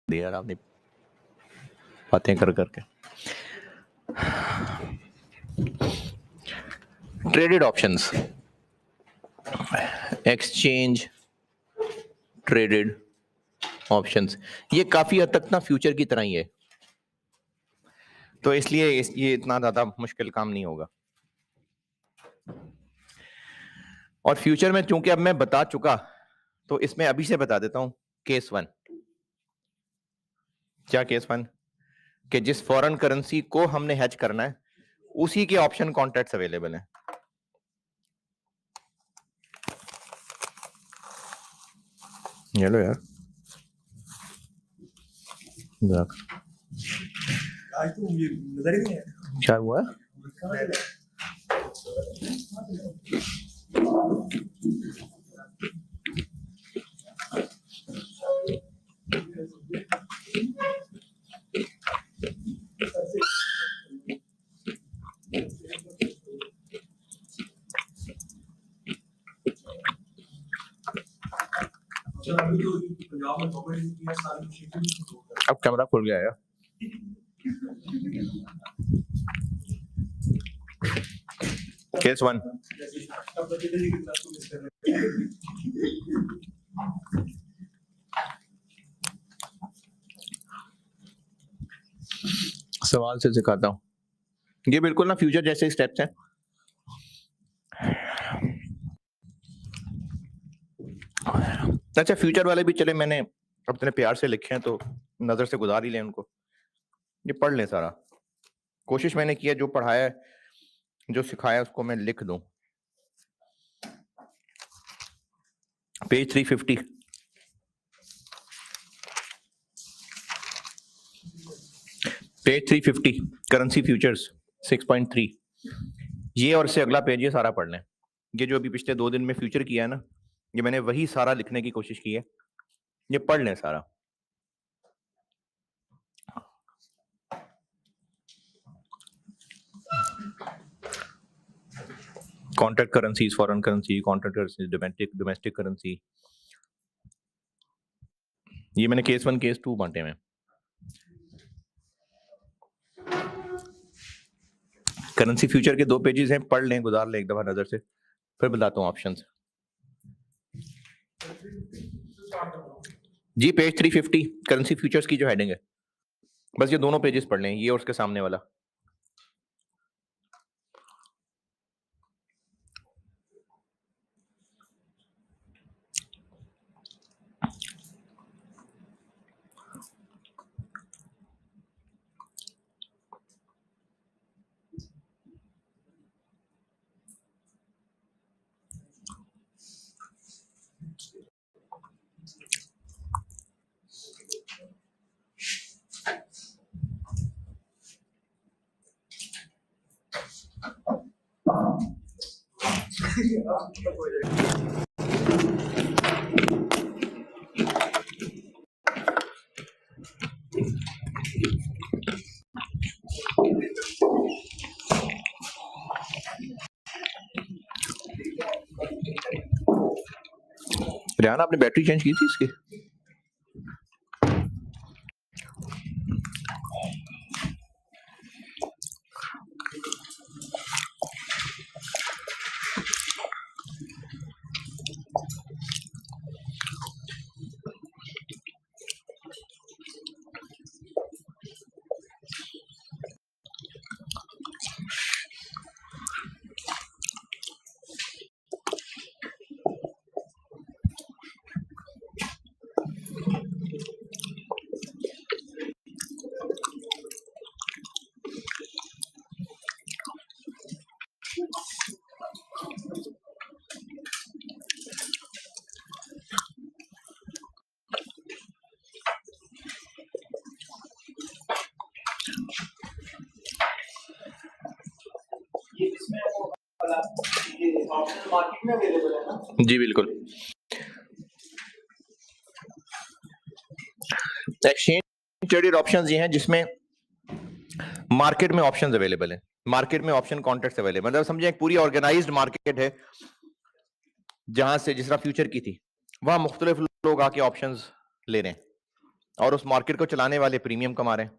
दिया यार आपने बातें कर करके। Traded options, exchange traded options, ये काफी हद तक ना फ्यूचर की तरह ही है, तो इसलिए ये इतना ज्यादा मुश्किल काम नहीं होगा। और फ्यूचर में चूंकि अब मैं बता चुका, तो इसमें अभी से बता देता हूं केस 1। क्या केस 1? कि जिस फॉरेन करेंसी को हमने हेज करना है उसी के ऑप्शन कॉन्ट्रैक्ट्स अवेलेबल हैं। ये लो यार, क्या हुआ? अब कैमरा खुल गया है। केस 1, सवाल से सिखाता हूं, ये बिल्कुल ना फ्यूचर जैसे स्टेप्स हैं। अच्छा, फ्यूचर वाले भी चले मैंने अपने प्यार से लिखे हैं तो नजर से गुजार ही लें उनको, ये पढ़ लें सारा। कोशिश मैंने की है जो पढ़ाया है, जो सिखाया उसको मैं लिख दूं। पेज 350, पेज 350 करेंसी फ्यूचर्स 6.3, ये और से अगला पेज ये सारा पढ़ लें। ये जो अभी पिछले 2 दिन में फ्यूचर किया है ना, ये मैंने वही सारा लिखने की कोशिश की है, ये पढ़ लें सारा। Contract currencies, foreign currency, contract currency, domestic currency, ये मैंने केस 1 केस 2 बांटे में। करेंसी फ्यूचर के 2 पेजेस हैं, पढ़ लें, गुजार लें एक दफा नजर से, फिर बताता हूँ ऑप्शंस। जी पेज 350 करेंसी फ्यूचर्स की जो हेडिंग है, बस ये दोनों पेजेस पढ़ लें, ये और उसके सामने वाला। रियाना, आपने बैटरी चेंज की थी इसकी? मार्केट में अवेलेबल है ना? जी बिल्कुल। एक्सचेंज ट्रेडेड ऑप्शंस ये हैं जिसमें मार्केट में ऑप्शंस अवेलेबल हैं, मार्केट में ऑप्शन कॉन्ट्रैक्ट्स अवेलेबल, मतलब समझे एक पूरी ऑर्गेनाइज्ड मार्केट है जहां से जिस तरह फ्यूचर की थी, वहां मुख्तलिफ लोग आके ऑप्शंस ले रहे हैं। और उस मार्केट को चलाने वाले प्रीमियम कमा रहे हैं।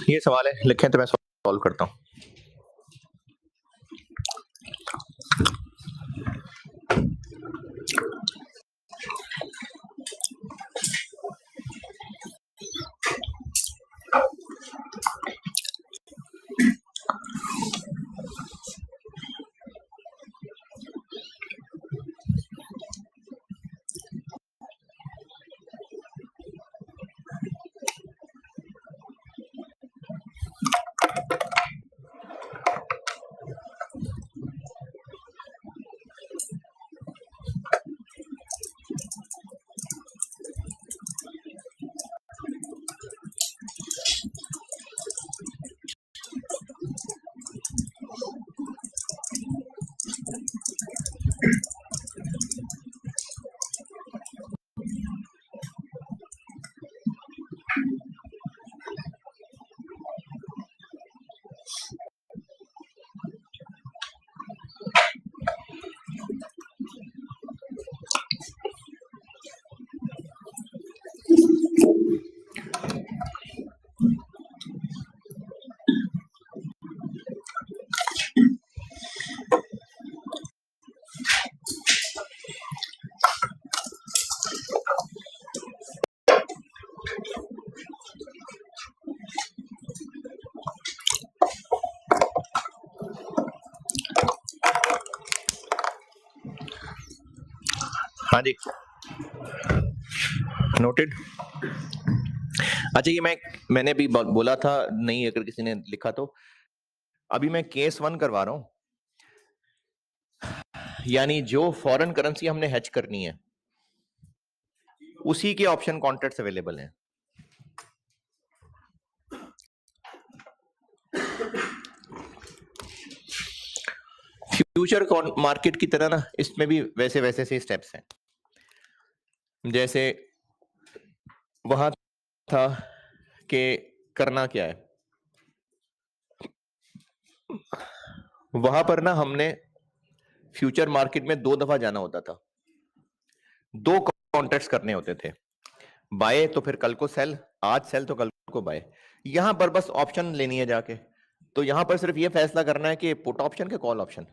ये सवाल है, लिखें तो मैं सॉल्व करता हूँ। हाँ जी, नोटेड। अच्छा, ये मैंने भी बोला था, नहीं अगर किसी ने लिखा तो, अभी मैं केस 1 करवा रहा हूं, यानी जो फॉरेन करेंसी हमने हेज करनी है उसी के ऑप्शन कॉन्ट्रैक्ट्स अवेलेबल हैं। फ्यूचर मार्केट की तरह ना इसमें भी वैसे से स्टेप्स हैं। जैसे वहां था कि करना क्या है, वहां पर ना हमने फ्यूचर मार्केट में 2 दफा जाना होता था, 2 कॉन्ट्रैक्ट्स करने होते थे, बाय तो फिर कल को सेल, आज सेल तो कल को बाय। यहां पर बस ऑप्शन लेनी है जाके, तो यहां पर सिर्फ ये फैसला करना है कि पुट ऑप्शन के कॉल ऑप्शन।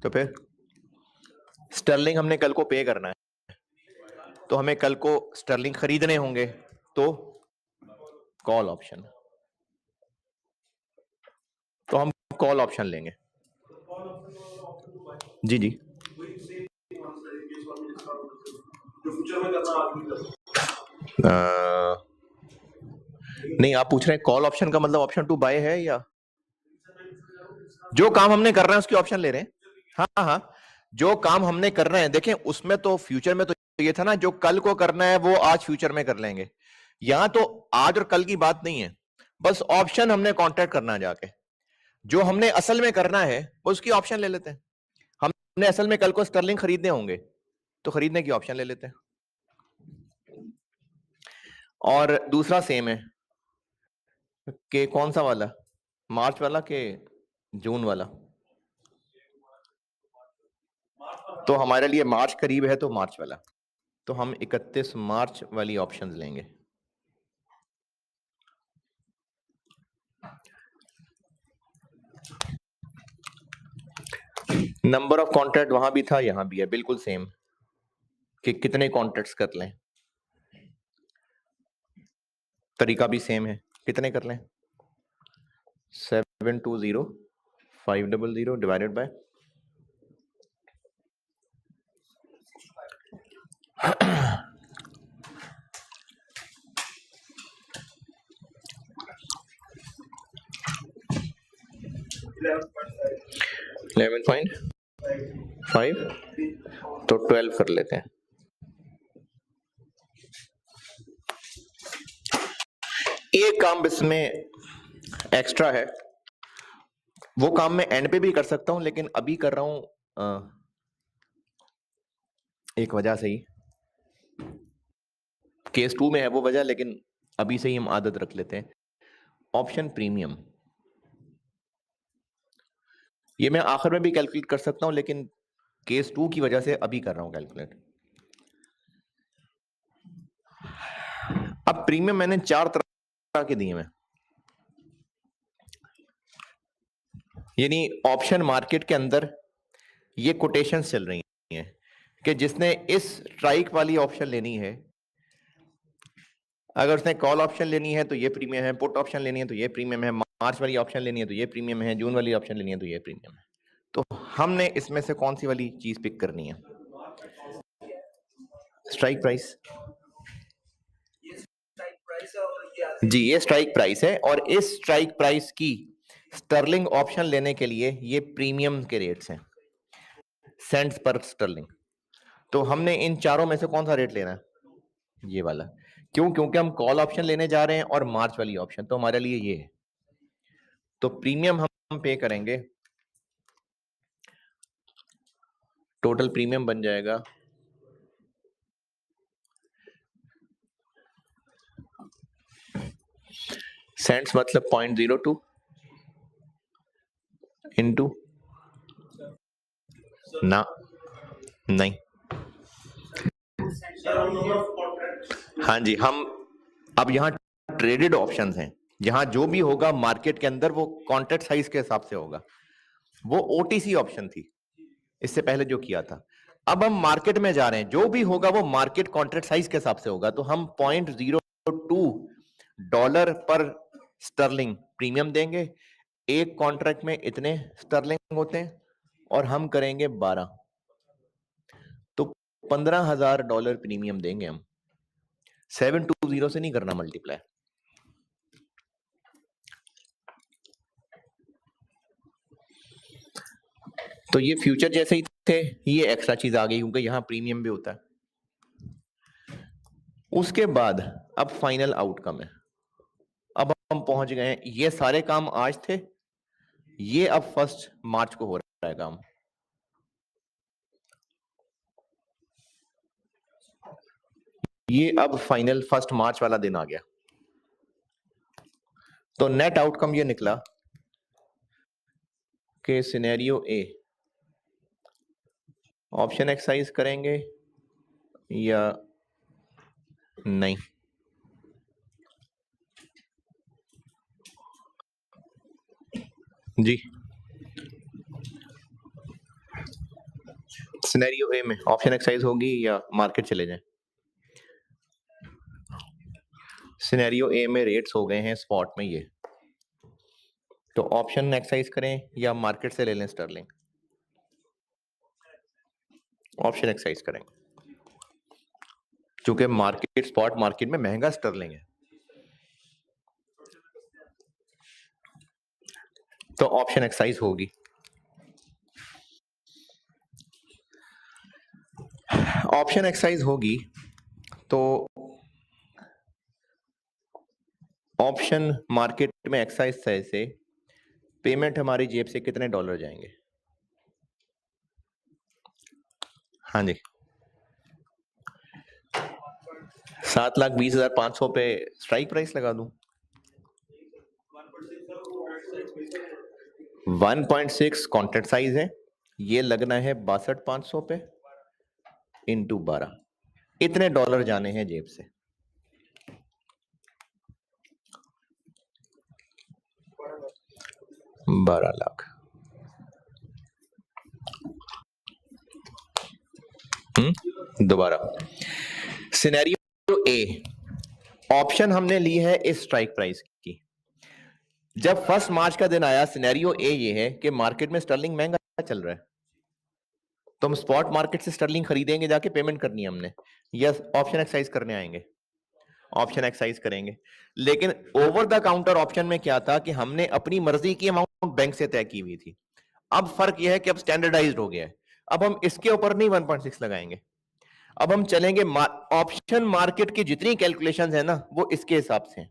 तो फिर स्टर्लिंग हमने कल को पे करना है, तो हमें कल को स्टर्लिंग खरीदने होंगे, तो कॉल ऑप्शन, तो हम कॉल ऑप्शन लेंगे। जी जी नहीं, आप पूछ रहे हैं कॉल ऑप्शन का मतलब ऑप्शन टू बाय है, या जो काम हमने कर रहे हैं उसकी ऑप्शन ले रहे हैं? हाँ हाँ, जो काम हमने कर रहे हैं, देखें उसमें तो फ्यूचर में तो ये था ना, जो कल को करना है वो आज फ्यूचर में कर लेंगे। यहां तो आज और कल की बात नहीं है, बस ऑप्शन हमने कॉन्ट्रैक्ट करना है जाके, जो हमने असल में करना है वो उसकी ऑप्शन ले लेते हैं। हमने असल में कल को स्टर्लिंग खरीदने होंगे, तो खरीदने की ऑप्शन ले लेते हैं। और दूसरा सेम है कि कौन सा वाला, मार्च वाला के जून वाला? तो हमारे लिए मार्च करीब है, तो मार्च वाला, तो हम 31 मार्च वाली ऑप्शंस लेंगे। नंबर ऑफ कॉन्ट्रैक्ट वहां भी था, यहां भी है, बिल्कुल सेम, कि कितने कॉन्ट्रैक्ट्स कर लें, तरीका भी सेम है, कितने कर लें, 720500 डिवाइडेड बाय 11.5, तो 12 कर लेते हैं। एक काम इसमें एक्स्ट्रा है, वो काम मैं एंड पे भी कर सकता हूं, लेकिन अभी कर रहा हूं एक वजह से ही, केस 2 में है वो वजह, लेकिन अभी से ही हम आदत रख लेते हैं। ऑप्शन प्रीमियम, ये मैं आखिर में भी कैलकुलेट कर सकता हूं, लेकिन केस 2 की वजह से अभी कर रहा हूं कैलकुलेट। अब प्रीमियम मैंने 4 तरह के दिए हैं, यानी ऑप्शन मार्केट के अंदर ये कोटेशन चल रही हैं कि जिसने इस स्ट्राइक वाली ऑप्शन लेनी है, अगर उसने कॉल ऑप्शन लेनी है तो ये प्रीमियम है, पुट ऑप्शन लेनी है तो ये प्रीमियम है, मार्च वाली ऑप्शन लेनी है तो ये प्रीमियम है, जून वाली ऑप्शन लेनी है तो ये प्रीमियम है। तो हमने इसमें से कौन सी वाली चीज पिक करनी है? Strike price. जी, ये स्ट्राइक प्राइस है, और इस स्ट्राइक प्राइस की स्टर्लिंग ऑप्शन लेने के लिए ये प्रीमियम के रेट्स हैं, सेंट्स पर स्टर्लिंग। तो हमने इन चारों में से कौन सा रेट लेना है? ये वाला। क्यों? क्योंकि हम कॉल ऑप्शन लेने जा रहे हैं और मार्च वाली ऑप्शन, तो हमारे लिए ये है। तो प्रीमियम हम पे करेंगे, टोटल प्रीमियम बन जाएगा सेंट्स मतलब 0.02 इंटू ना, नहीं, हाँ जी, हम अब यहाँ ट्रेडेड ऑप्शंस हैं, जहां जो भी होगा मार्केट के अंदर वो कॉन्ट्रैक्ट साइज के हिसाब से होगा। वो ओटीसी ऑप्शन थी इससे पहले जो किया था। अब हम मार्केट में जा रहे हैं, जो भी होगा वो मार्केट कॉन्ट्रैक्ट साइज के हिसाब से होगा, तो हम $0.02 पर स्टर्लिंग प्रीमियम देंगे। एक कॉन्ट्रैक्ट में इतने स्टर्लिंग होते हैं, और हम करेंगे 12, तो $15,000 प्रीमियम देंगे हम। 720 से नहीं करना मल्टीप्लाई। तो ये फ्यूचर जैसे ही थे, ये एक्स्ट्रा चीज आ गई क्योंकि यहां प्रीमियम भी होता है। उसके बाद अब फाइनल आउटकम है, अब हम पहुंच गए हैं, ये सारे काम आज थे, ये अब 1 मार्च को हो रहा है काम। ये अब फाइनल 1 मार्च वाला दिन आ गया, तो नेट आउटकम ये निकला कि सिनेरियो ए ऑप्शन एक्सरसाइज करेंगे या नहीं। जी, सिनेरियो ए में ऑप्शन एक्सरसाइज होगी या मार्केट चले जाएं। सिनेरियो ए में रेट्स हो गए हैं स्पॉट में ये, तो ऑप्शन एक्सरसाइज करें या मार्केट से ले लें स्टर्लिंग। ऑप्शन एक्सरसाइज करें क्योंकि मार्केट स्पॉट मार्केट में महंगा स्टर्लिंग है, तो ऑप्शन एक्सरसाइज होगी। ऑप्शन एक्सरसाइज होगी तो ऑप्शन मार्केट में एक्सरसाइज से पेमेंट हमारी जेब से कितने डॉलर जाएंगे? हाँ जी, 7,20,500 पे स्ट्राइक प्राइस लगा दूं। 1.6 कॉन्ट्रैक्ट साइज है, ये लगना है 62,500 पे इंटू 12, इतने डॉलर जाने हैं जेब से। बारह लाख। दोबारा सिनेरियो ए, ऑप्शन हमने ली है इस स्ट्राइक प्राइस की। जब 1 मार्च का दिन आया, सिनेरियो ए ये है कि मार्केट में स्टर्लिंग महंगा चल रहा है, तो हम स्पॉट मार्केट से स्टर्लिंग खरीदेंगे, जाके पेमेंट करनी है हमने, या ऑप्शन एक्सरसाइज करने आएंगे? ऑप्शन एक्सरसाइज करेंगे। लेकिन ओवर द काउंटर ऑप्शन में क्या था कि हमने अपनी मर्जी की अमाउंट बैंक से तय की हुई थी। अब फर्क यह है कि अब स्टैंडर्डाइज्ड हो गया है, अब हम इसके ऊपर नहीं 1.6 लगाएंगे, अब हम चलेंगे ऑप्शन मार्केट की जितनी कैलकुलेशंस है ना वो इसके हिसाब से हैं।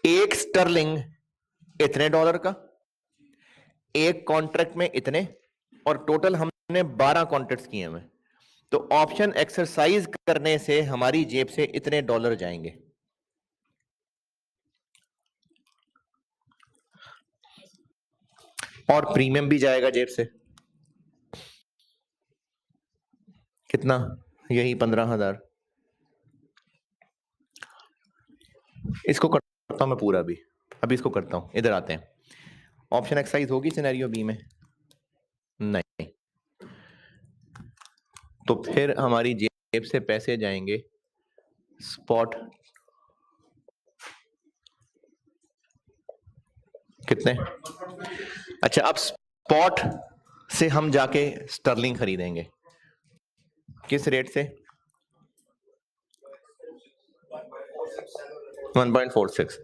एक स्टर्लिंग इतने डॉलर का, एक कॉन्ट्रैक्ट में इतने, और टोटल हमने 12 कॉन्ट्रैक्ट्स किए हुए, तो ऑप्शन एक्सरसाइज करने से हमारी जेब से इतने डॉलर जाएंगे। और प्रीमियम भी जाएगा जेब से, कितना? यही 15,000। इसको करता हूं मैं पूरा भी, अभी इसको करता हूं, इधर आते हैं। ऑप्शन एक्सरसाइज होगी सिनेरियो बी में? नहीं, तो फिर हमारी जेब से पैसे जाएंगे स्पॉट, कितने? अच्छा, अब स्पॉट से हम जाके स्टर्लिंग खरीदेंगे, किस रेट से? 1.46।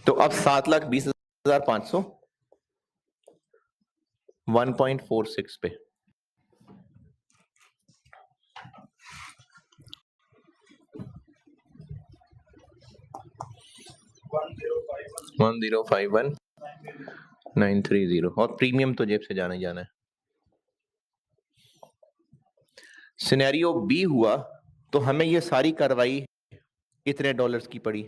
तो अब 7,20,500 1.46 पे, वन 1051,930, और प्रीमियम तो जेब से जाना ही जाना है। सिनेरियो बी हुआ तो हमें ये सारी कार्रवाई कितने डॉलर्स की पड़ी?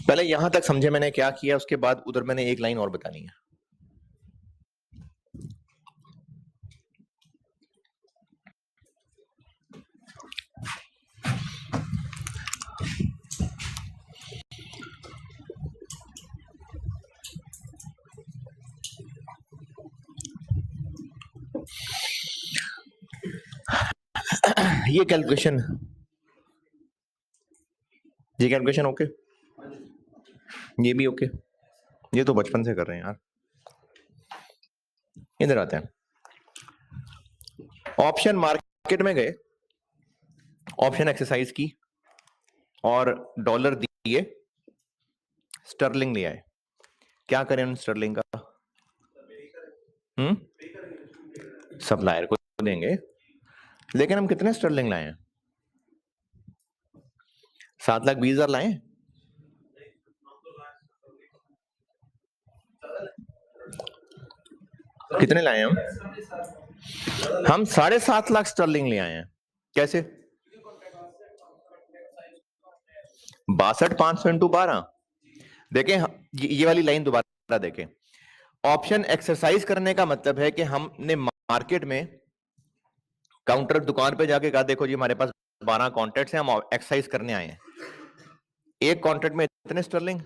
पहले यहां तक समझे मैंने क्या किया, उसके बाद उधर मैंने एक लाइन और बतानी है। ये कैलकुलेशन ओके, ये भी ओके, ये तो बचपन से कर रहे हैं यार। इधर आते हैं, ऑप्शन मार्केट में गए, ऑप्शन एक्सरसाइज की और डॉलर दिए, स्टर्लिंग ले आए। क्या करें उन स्टर्लिंग का? सप्लायर को देंगे, लेकिन हम कितने स्टर्लिंग लाए हैं? 7,20,000 लाए। कितने लाए हम 7.5 लाख स्टर्लिंग ले आए हैं। कैसे? 62,500 इंटू 12। देखें ये वाली लाइन दोबारा देखें। ऑप्शन एक्सरसाइज करने का मतलब है कि हमने मार्केट में काउंटर दुकान पे जाके कहा देखो जी हमारे पास 12 कॉन्ट्रैक्ट्स हैं, हम एक्सरसाइज करने आए हैं। एक कॉन्ट्रैक्ट में इतने स्टर्लिंग,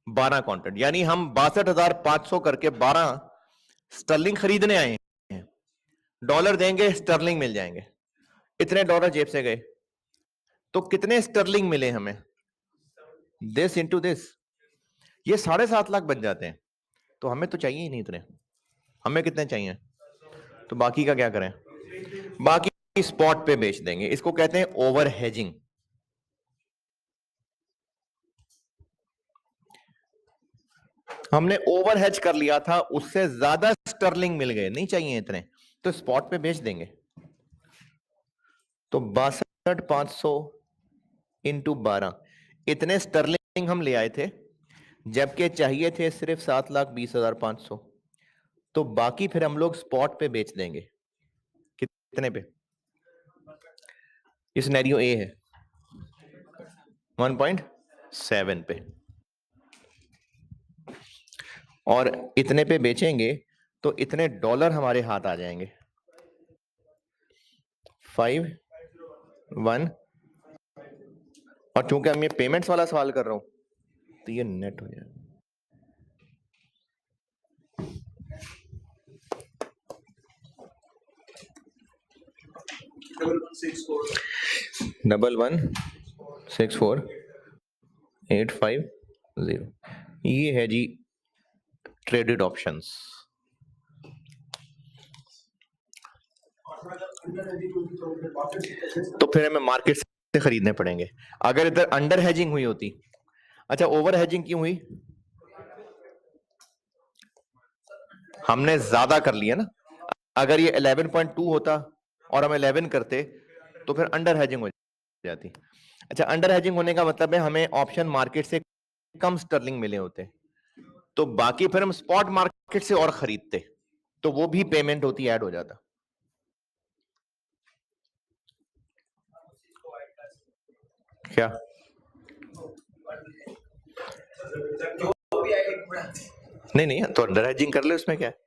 12 कॉन्ट्रैक्ट, यानी हम 62,500 करके 12 स्टर्लिंग खरीदने आए हैं। डॉलर देंगे स्टर्लिंग मिल जाएंगे। इतने डॉलर जेब से गए तो कितने स्टर्लिंग मिले हमें? दिस इंटू दिस, ये 7.5 लाख बन जाते हैं। तो हमें तो चाहिए ही नहीं इतने, हमें कितने चाहिए? तो बाकी का क्या करें? बाकी स्पॉट पे बेच देंगे। इसको कहते हैं ओवर हेजिंग। हमने ओवर हेज कर लिया था, उससे ज्यादा स्टर्लिंग मिल गए, नहीं चाहिए इतने, तो स्पॉट पे बेच देंगे। तो 62,500 इंटू 12, इतने स्टर्लिंग हम ले आए थे, जबकि चाहिए थे सिर्फ 7,20,500। तो बाकी फिर हम लोग स्पॉट पे बेच देंगे। कितने पे? ये सिनेरियो ए है, 1.7 पे। और इतने पे बेचेंगे तो इतने डॉलर हमारे हाथ आ जाएंगे। 5,1, और चूंकि हम ये पेमेंट्स वाला सवाल कर रहा हूं तो ये नेट हो जाएगा। डबल 1,6,4,8,5,0। ये है जी ट्रेडेड ऑप्शंस। तो फिर हमें मार्केट से खरीदने पड़ेंगे। अगर इधर अंडर हेजिंग हुई होती, अच्छा ओवर हेजिंग क्यों हुई? हमने ज्यादा कर लिया ना। अगर ये 11.2 होता और हम 11 करते तो फिर अंडर हेजिंग हो जाती। अच्छा, अंडर हेजिंग होने का मतलब है हमें ऑप्शन मार्केट से कम स्टर्लिंग मिले होते, तो बाकी फिर हम स्पॉट मार्केट से और खरीदते, तो वो भी पेमेंट होती, ऐड हो जाता। क्या? नहीं नहीं, तो अंडर हेजिंग कर ले, उसमें क्या है?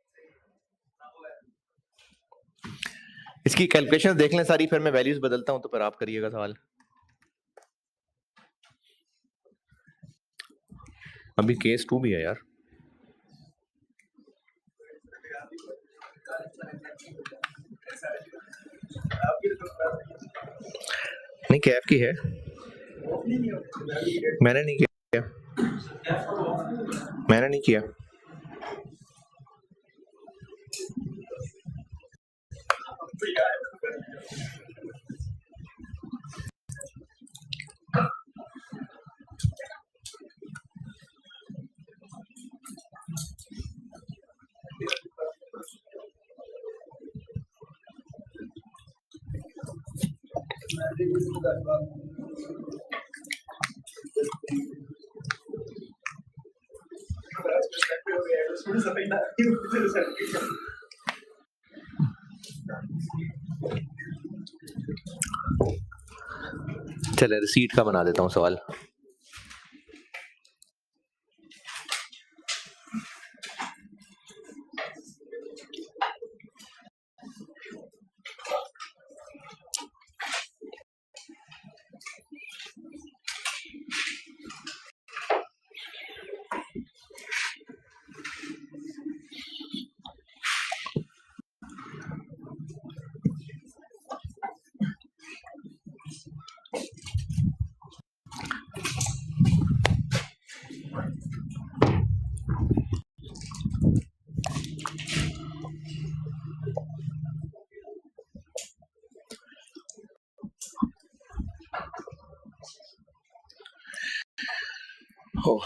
इसकी कैलकुलेशन देख लें सारी, फिर मैं वैल्यूज बदलता हूं तो फिर आप करिएगा सवाल। अभी केस 2 भी है यार। नहीं, कैफ की है, मैंने नहीं किया, मैंने नहीं किया। चले रिसीट का बना देता हूं सवाल। Oh.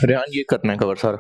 रेहान ये करना है कवर सारा।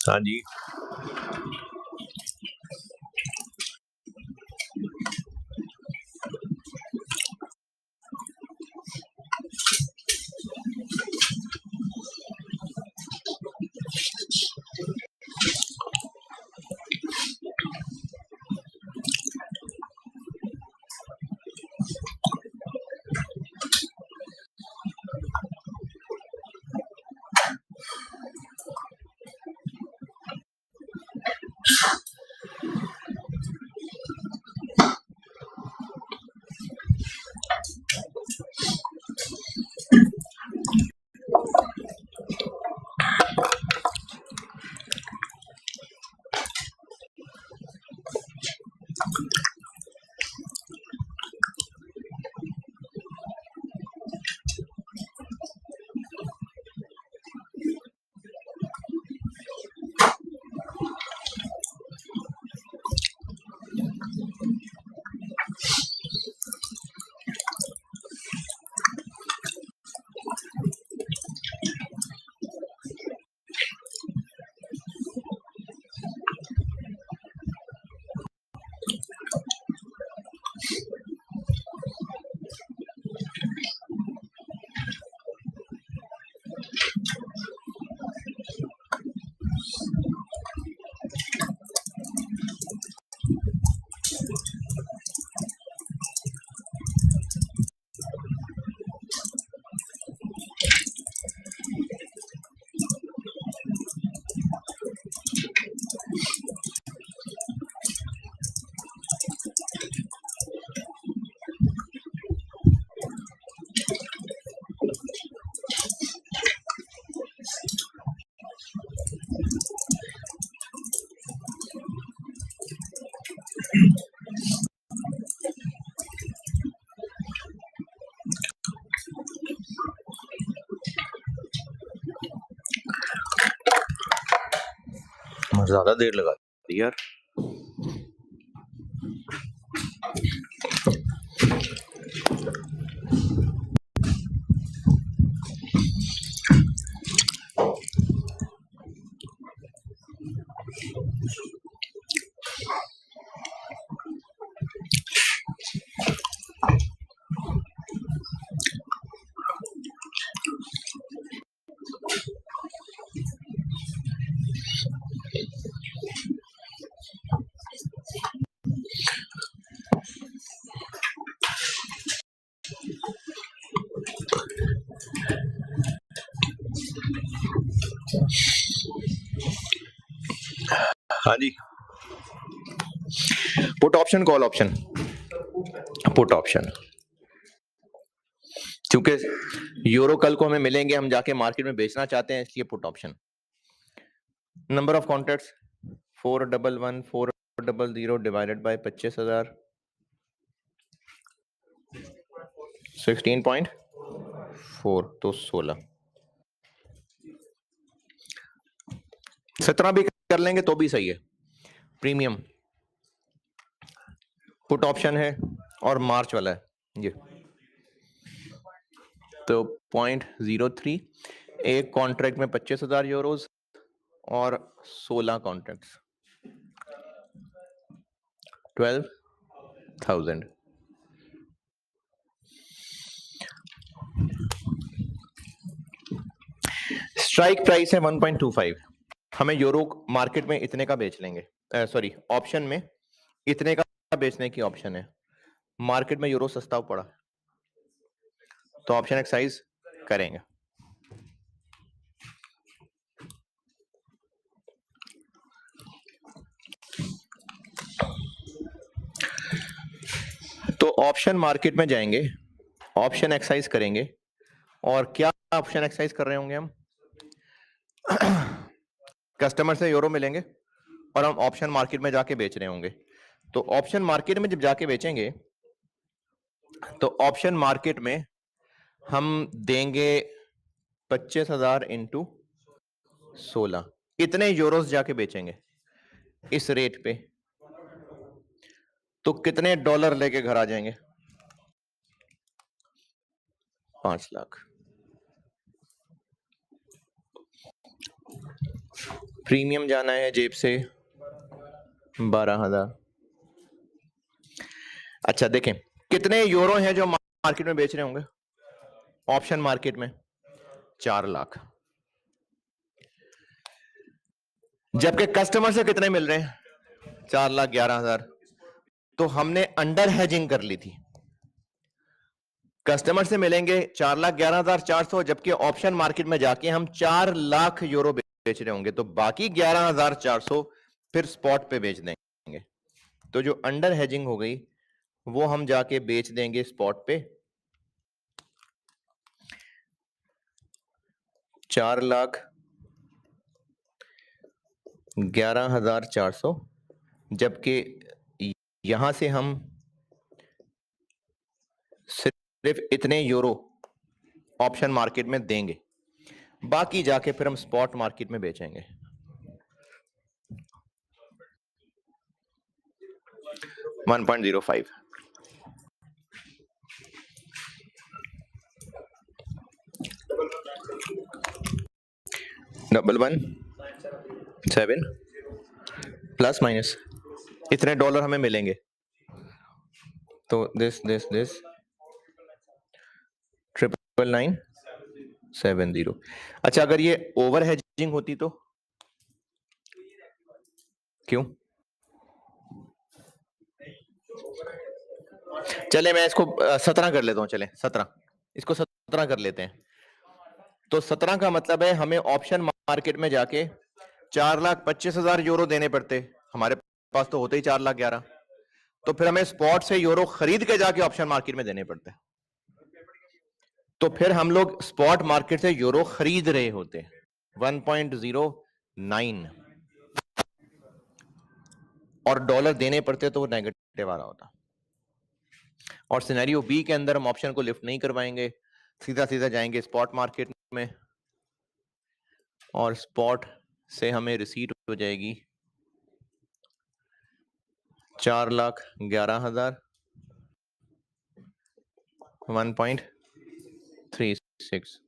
हाँ जी, ज्यादा देर लगा दी यार। हाँ जी, put option, call option, put option, क्योंकि यूरो कल को हमें मिलेंगे, हम जाके मार्केट में बेचना चाहते हैं, इसलिए put option. Number of contracts 411,400 divided by 25,000 16.4 तो 16 17 भी कर लेंगे तो भी सही है। प्रीमियम पुट ऑप्शन है और मार्च वाला है ये। तो 0.03 एक कॉन्ट्रैक्ट में 25,000 यूरोज और 16 कॉन्ट्रैक्ट्स 12,000। स्ट्राइक प्राइस है 1.25। हमें यूरो मार्केट में इतने का बेच लेंगे, सॉरी ऑप्शन में इतने का बेचने की ऑप्शन है। मार्केट में यूरो सस्ता पड़ा तो ऑप्शन एक्सरसाइज करेंगे। तो ऑप्शन मार्केट में जाएंगे, ऑप्शन एक्सरसाइज करेंगे, और क्या ऑप्शन एक्सरसाइज कर रहे होंगे हम? कस्टमर से यूरो मिलेंगे और हम ऑप्शन मार्केट में जाके बेच रहे होंगे। तो ऑप्शन मार्केट में जब जाके बेचेंगे तो ऑप्शन मार्केट में हम देंगे 25,000 इंटू 16, इतने यूरोस जाके बेचेंगे इस रेट पे। तो कितने डॉलर लेके घर आ जाएंगे? 5 लाख। प्रीमियम जाना है जेब से 12,000। अच्छा देखें कितने यूरो हैं जो मार्केट में बेच रहे होंगे ऑप्शन मार्केट में? 4 लाख। जबकि कस्टमर से कितने मिल रहे हैं? 4,11,000। तो हमने अंडर हेजिंग कर ली थी। कस्टमर से मिलेंगे 4,11,400, जबकि ऑप्शन मार्केट में जाके हम 4 लाख यूरो बेच रहे होंगे, तो बाकी 11,400 फिर स्पॉट पे बेच देंगे। तो जो अंडर हेजिंग हो गई वो हम जाके बेच देंगे स्पॉट पे 4,11,400, जबकि यहां से हम सिर्फ इतने यूरो ऑप्शन मार्केट में देंगे, बाकी जाके फिर हम स्पॉट मार्केट में बेचेंगे। $1.05। $1.17 प्लस माइनस इतने डॉलर हमें मिलेंगे। तो दिस 99970। अच्छा अगर ये ओवर हेजिंग होती तो क्यों? चले मैं इसको 17 कर लेता हूं। चले 17, इसको 17 कर लेते हैं। तो 17 का मतलब है हमें ऑप्शन मार्केट में जाके 4,25,000 यूरो देने पड़ते। हमारे पास तो होते ही 4,11,000, तो फिर हमें स्पॉट से यूरो खरीद के जाके ऑप्शन मार्केट में देने पड़ते। तो फिर हम लोग स्पॉट मार्केट से यूरो खरीद रहे होते 1.09, और डॉलर देने पड़ते तो वो नेगेटिव आ रहा होता। और सिनेरियो बी के अंदर हम ऑप्शन को लिफ्ट नहीं करवाएंगे, सीधा सीधा जाएंगे स्पॉट मार्केट में, और स्पॉट से हमें रिसीट हो जाएगी 4,11,000 1.36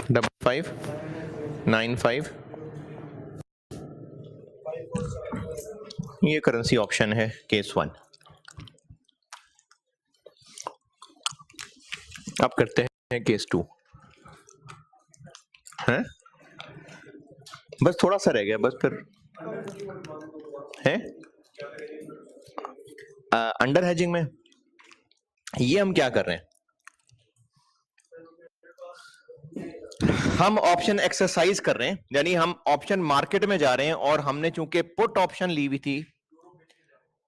5,595। ये करेंसी ऑप्शन है केस 1। अब करते हैं केस 2 है। बस थोड़ा सा रह गया, बस फिर है अंडर हेजिंग में। ये हम क्या कर रहे हैं, हम ऑप्शन एक्सरसाइज कर रहे हैं, यानी हम ऑप्शन मार्केट में जा रहे हैं, और हमने चूंकि पुट ऑप्शन ली हुई थी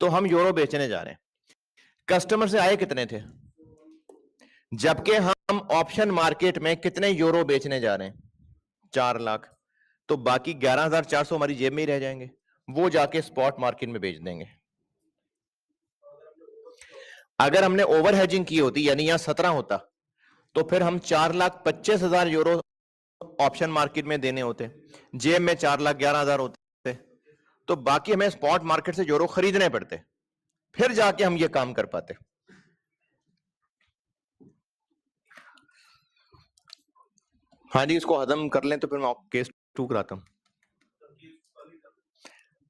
तो हम यूरो बेचने जा रहे हैं। कस्टमर से आए कितने थे? जबकि हम ऑप्शन मार्केट में कितने यूरो बेचने जा रहे हैं? 4 लाख। तो बाकी 11,400 हमारी जेब में ही रह जाएंगे, वो जाके स्पॉट मार्केट में बेच देंगे। अगर हमने ओवर हेजिंग की होती, यानी यहां 17 होता, तो फिर हम 4,25,000 यूरो ऑप्शन मार्केट में देने होते, जेब में 4,11,000 होते, तो बाकी हमें स्पॉट मार्केट से यूरो खरीदने पड़ते, फिर जाके हम ये काम कर पाते। हाँ जी, इसको हजम कर लें तो फिर मैं केस 2 कराता हूँ।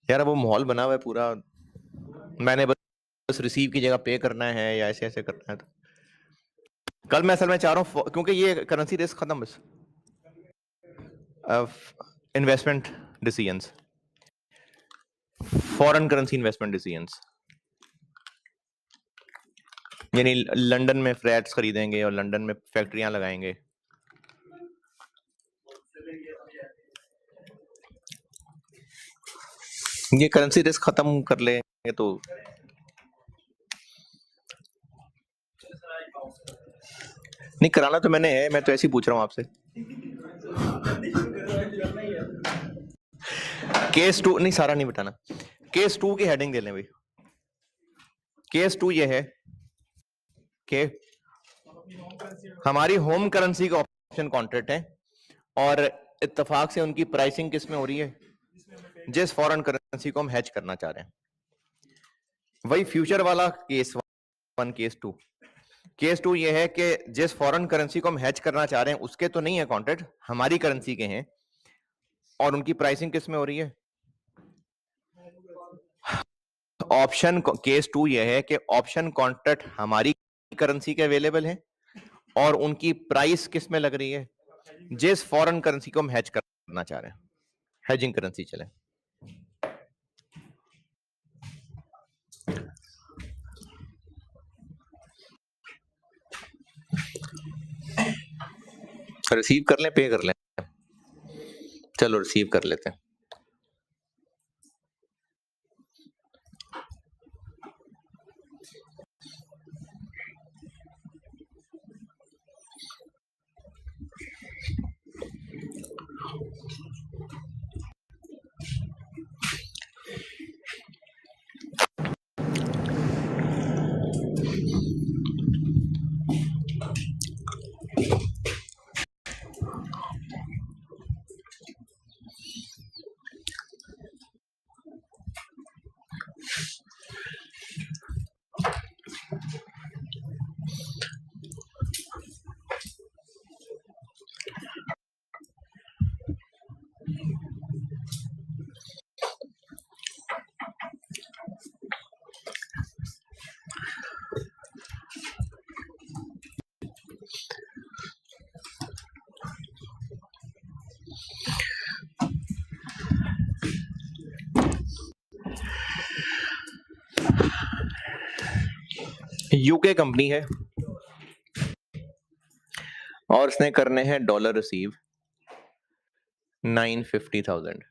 यार वो माहौल बना हुआ है पूरा, मैंने बस रिसीव की जगह पे करना है या ऐसे ऐसे करना है। तो कल मैं असल में चाह रहा हूँ, क्योंकि ये करेंसी रिस्क खत्म, बस investment decisions, foreign currency investment decisions, यानी लंदन में फ्लैट्स खरीदेंगे और लंदन में फैक्ट्रियां लगाएंगे। ये करेंसी रिस्क खत्म कर लेंगे तो नहीं, कराना तो मैंने है, मैं तो ऐसे ही पूछ रहा हूँ आपसे। केस 2 नहीं, सारा नहीं बताना, केस 2 की हेडिंग दे लें भाई। केस 2 ये है कि हमारी होम करेंसी का ऑप्शन कॉन्ट्रैक्ट है और इत्तेफाक से उनकी प्राइसिंग किस में हो रही है, जिस फॉरेन करेंसी को हम हेज करना चाह रहे हैं। वही फ्यूचर वाला केस 1 केस 2। केस 2 ये है कि जिस फॉरेन करेंसी को हम हेज करना चाह रहे हैं उसके तो नहीं है कॉन्ट्रैक्ट, हमारी करेंसी के हैं, और उनकी प्राइसिंग किस में हो रही है। ऑप्शन केस 2 ये है कि ऑप्शन कॉन्ट्रैक्ट हमारी करेंसी के अवेलेबल है और उनकी प्राइस किस में लग रही है, जिस फॉरेन करेंसी को हम हेज करना चाह रहे हैं। हेजिंग करेंसी चले। रिसीव कर लें, पे कर लें, चलो रिसीव कर लेते हैं। यूके कंपनी है और इसने करने हैं डॉलर रिसीव 950,000।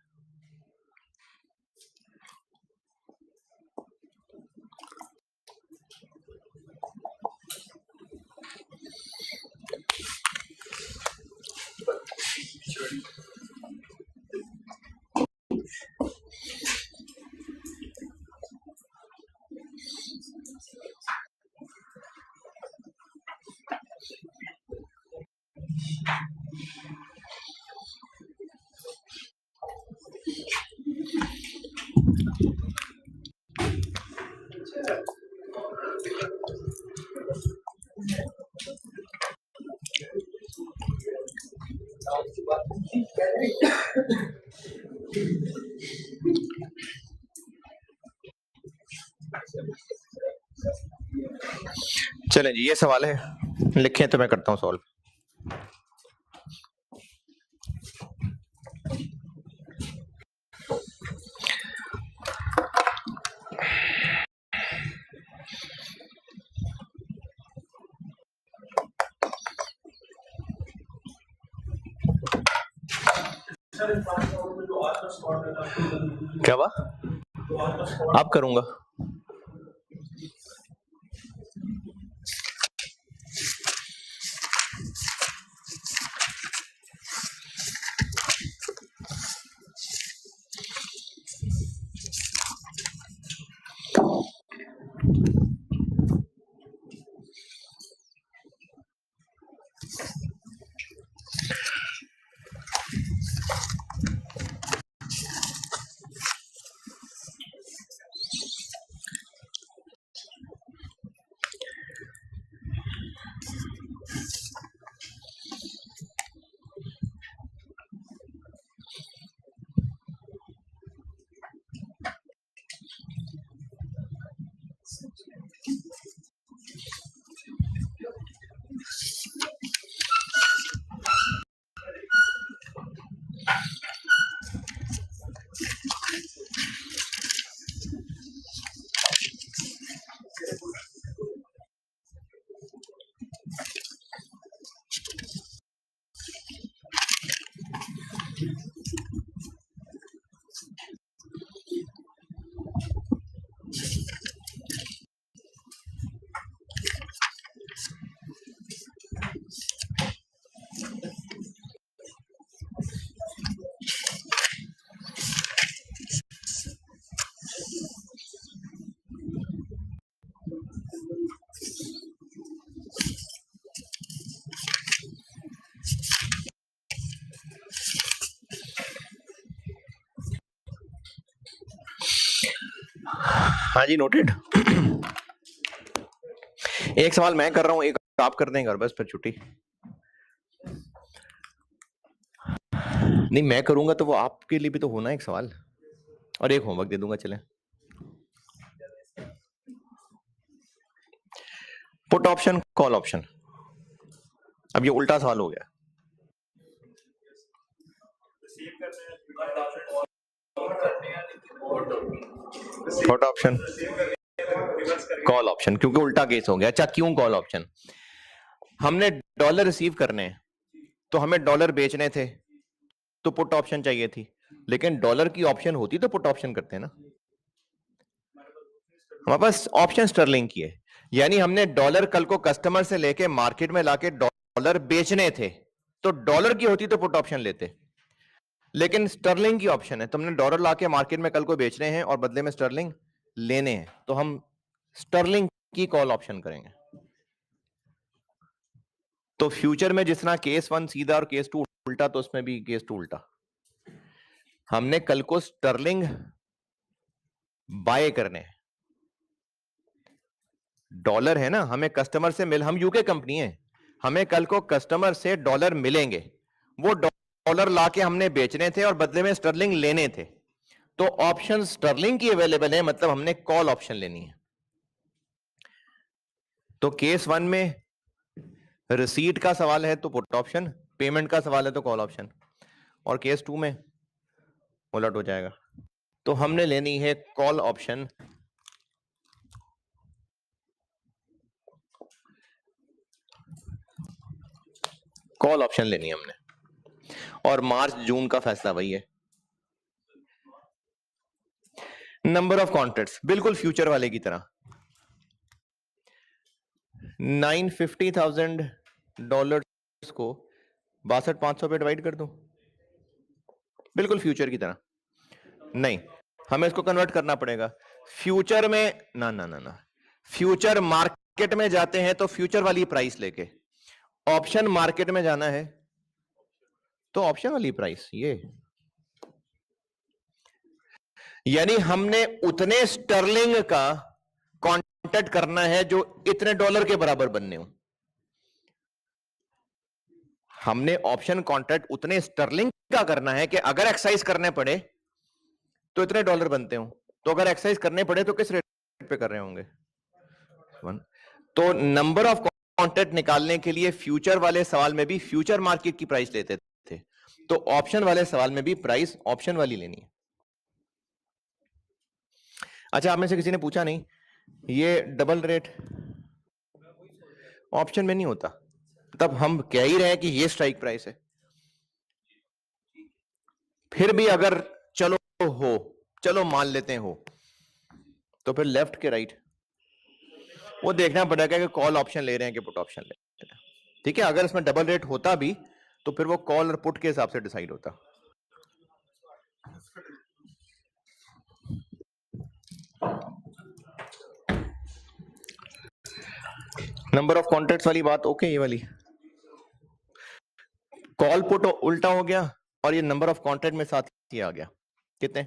चलें जी, ये सवाल है, लिखें तो मैं करता हूं सॉल्व। क्या हुआ? आप करूंगा। हाँ जी, नोटेड। एक सवाल मैं कर रहा हूं, एक आप कर देंगे और बस फिर छुट्टी। नहीं, मैं करूंगा तो वो आपके लिए भी तो होना एक सवाल, और एक होमवर्क दे दूंगा। चले, पुट ऑप्शन, कॉल ऑप्शन। अब ये उल्टा सवाल हो गया। पुट ऑप्शन, कॉल ऑप्शन, क्योंकि उल्टा केस हो गया। अच्छा, क्यों कॉल ऑप्शन? हमने डॉलर रिसीव करने हैं, तो हमें डॉलर बेचने थे, तो पुट ऑप्शन चाहिए थी। लेकिन डॉलर की ऑप्शन होती तो पुट ऑप्शन करते हैं ना। हमारे पास ऑप्शन स्टर्लिंग की है, यानी हमने डॉलर कल को कस्टमर से लेके मार्केट में लाके डॉलर बेचने थे, तो डॉलर की होती तो पुट ऑप्शन लेते। लेकिन स्टर्लिंग की ऑप्शन है, तुमने डॉलर लाके मार्केट में कल को बेचने हैं और बदले में स्टर्लिंग लेने हैं, तो हम स्टर्लिंग की कॉल ऑप्शन करेंगे। तो फ्यूचर में जिस तरह केस 1 सीधा और केस 2 उल्टा, तो उसमें भी केस 2 उल्टा। हमने कल को स्टर्लिंग बाय करने हैं, डॉलर है ना, हमें कस्टमर से हम यूके कंपनी है, हमें कल को कस्टमर से डॉलर मिलेंगे, वो डॉलर लाके हमने बेचने थे और बदले में स्टर्लिंग लेने थे। तो ऑप्शन स्टर्लिंग की अवेलेबल है, मतलब हमने कॉल ऑप्शन लेनी है। तो केस 1 में रिसीट का सवाल है तो पुट ऑप्शन, पेमेंट का सवाल है तो कॉल ऑप्शन, और केस 2 में उलट हो जाएगा। तो हमने लेनी है कॉल ऑप्शन। कॉल ऑप्शन लेनी है हमने, और मार्च जून का फैसला वही है। नंबर ऑफ कॉन्ट्रैक्ट्स बिल्कुल फ्यूचर वाले की तरह, $950,000 को 62,500 पे डिवाइड कर दूं, बिल्कुल फ्यूचर की तरह। नहीं, हमें इसको कन्वर्ट करना पड़ेगा फ्यूचर में। ना ना ना ना, फ्यूचर मार्केट में जाते हैं तो फ्यूचर वाली प्राइस लेके, ऑप्शन मार्केट में जाना है तो ऑप्शन वाली प्राइस। ये यानी हमने उतने स्टर्लिंग का कॉन्ट्रैक्ट करना है जो इतने डॉलर के बराबर बनने हो। हमने ऑप्शन कॉन्ट्रैक्ट उतने स्टर्लिंग का करना है कि अगर एक्सरसाइज करने पड़े तो इतने डॉलर बनते हो। तो अगर एक्सरसाइज करने पड़े तो किस रेट पे कर रहे होंगे? 1। तो नंबर ऑफ कॉन्ट्रैक्ट निकालने के लिए फ्यूचर वाले सवाल में भी फ्यूचर मार्केट की प्राइस लेते थे, तो ऑप्शन वाले सवाल में भी प्राइस ऑप्शन वाली लेनी है। अच्छा, आप में से किसी ने पूछा नहीं, ये डबल रेट ऑप्शन में नहीं होता, तब हम कह ही रहे हैं कि ये स्ट्राइक प्राइस है। फिर भी अगर चलो मान लेते हैं हो, तो फिर लेफ्ट के राइट वो देखना पड़ेगा कि कॉल ऑप्शन ले रहे हैं कि पुट ऑप्शन ले रहे हैं। ठीक है, अगर इसमें डबल रेट होता भी तो फिर वो कॉल और पुट के हिसाब से डिसाइड होता। नंबर ऑफ कॉन्ट्रैक्ट्स वाली बात ओके, ये वाली कॉल पुट उल्टा हो गया, और ये नंबर ऑफ कॉन्ट्रैक्ट में साथ ही आ गया। कितने?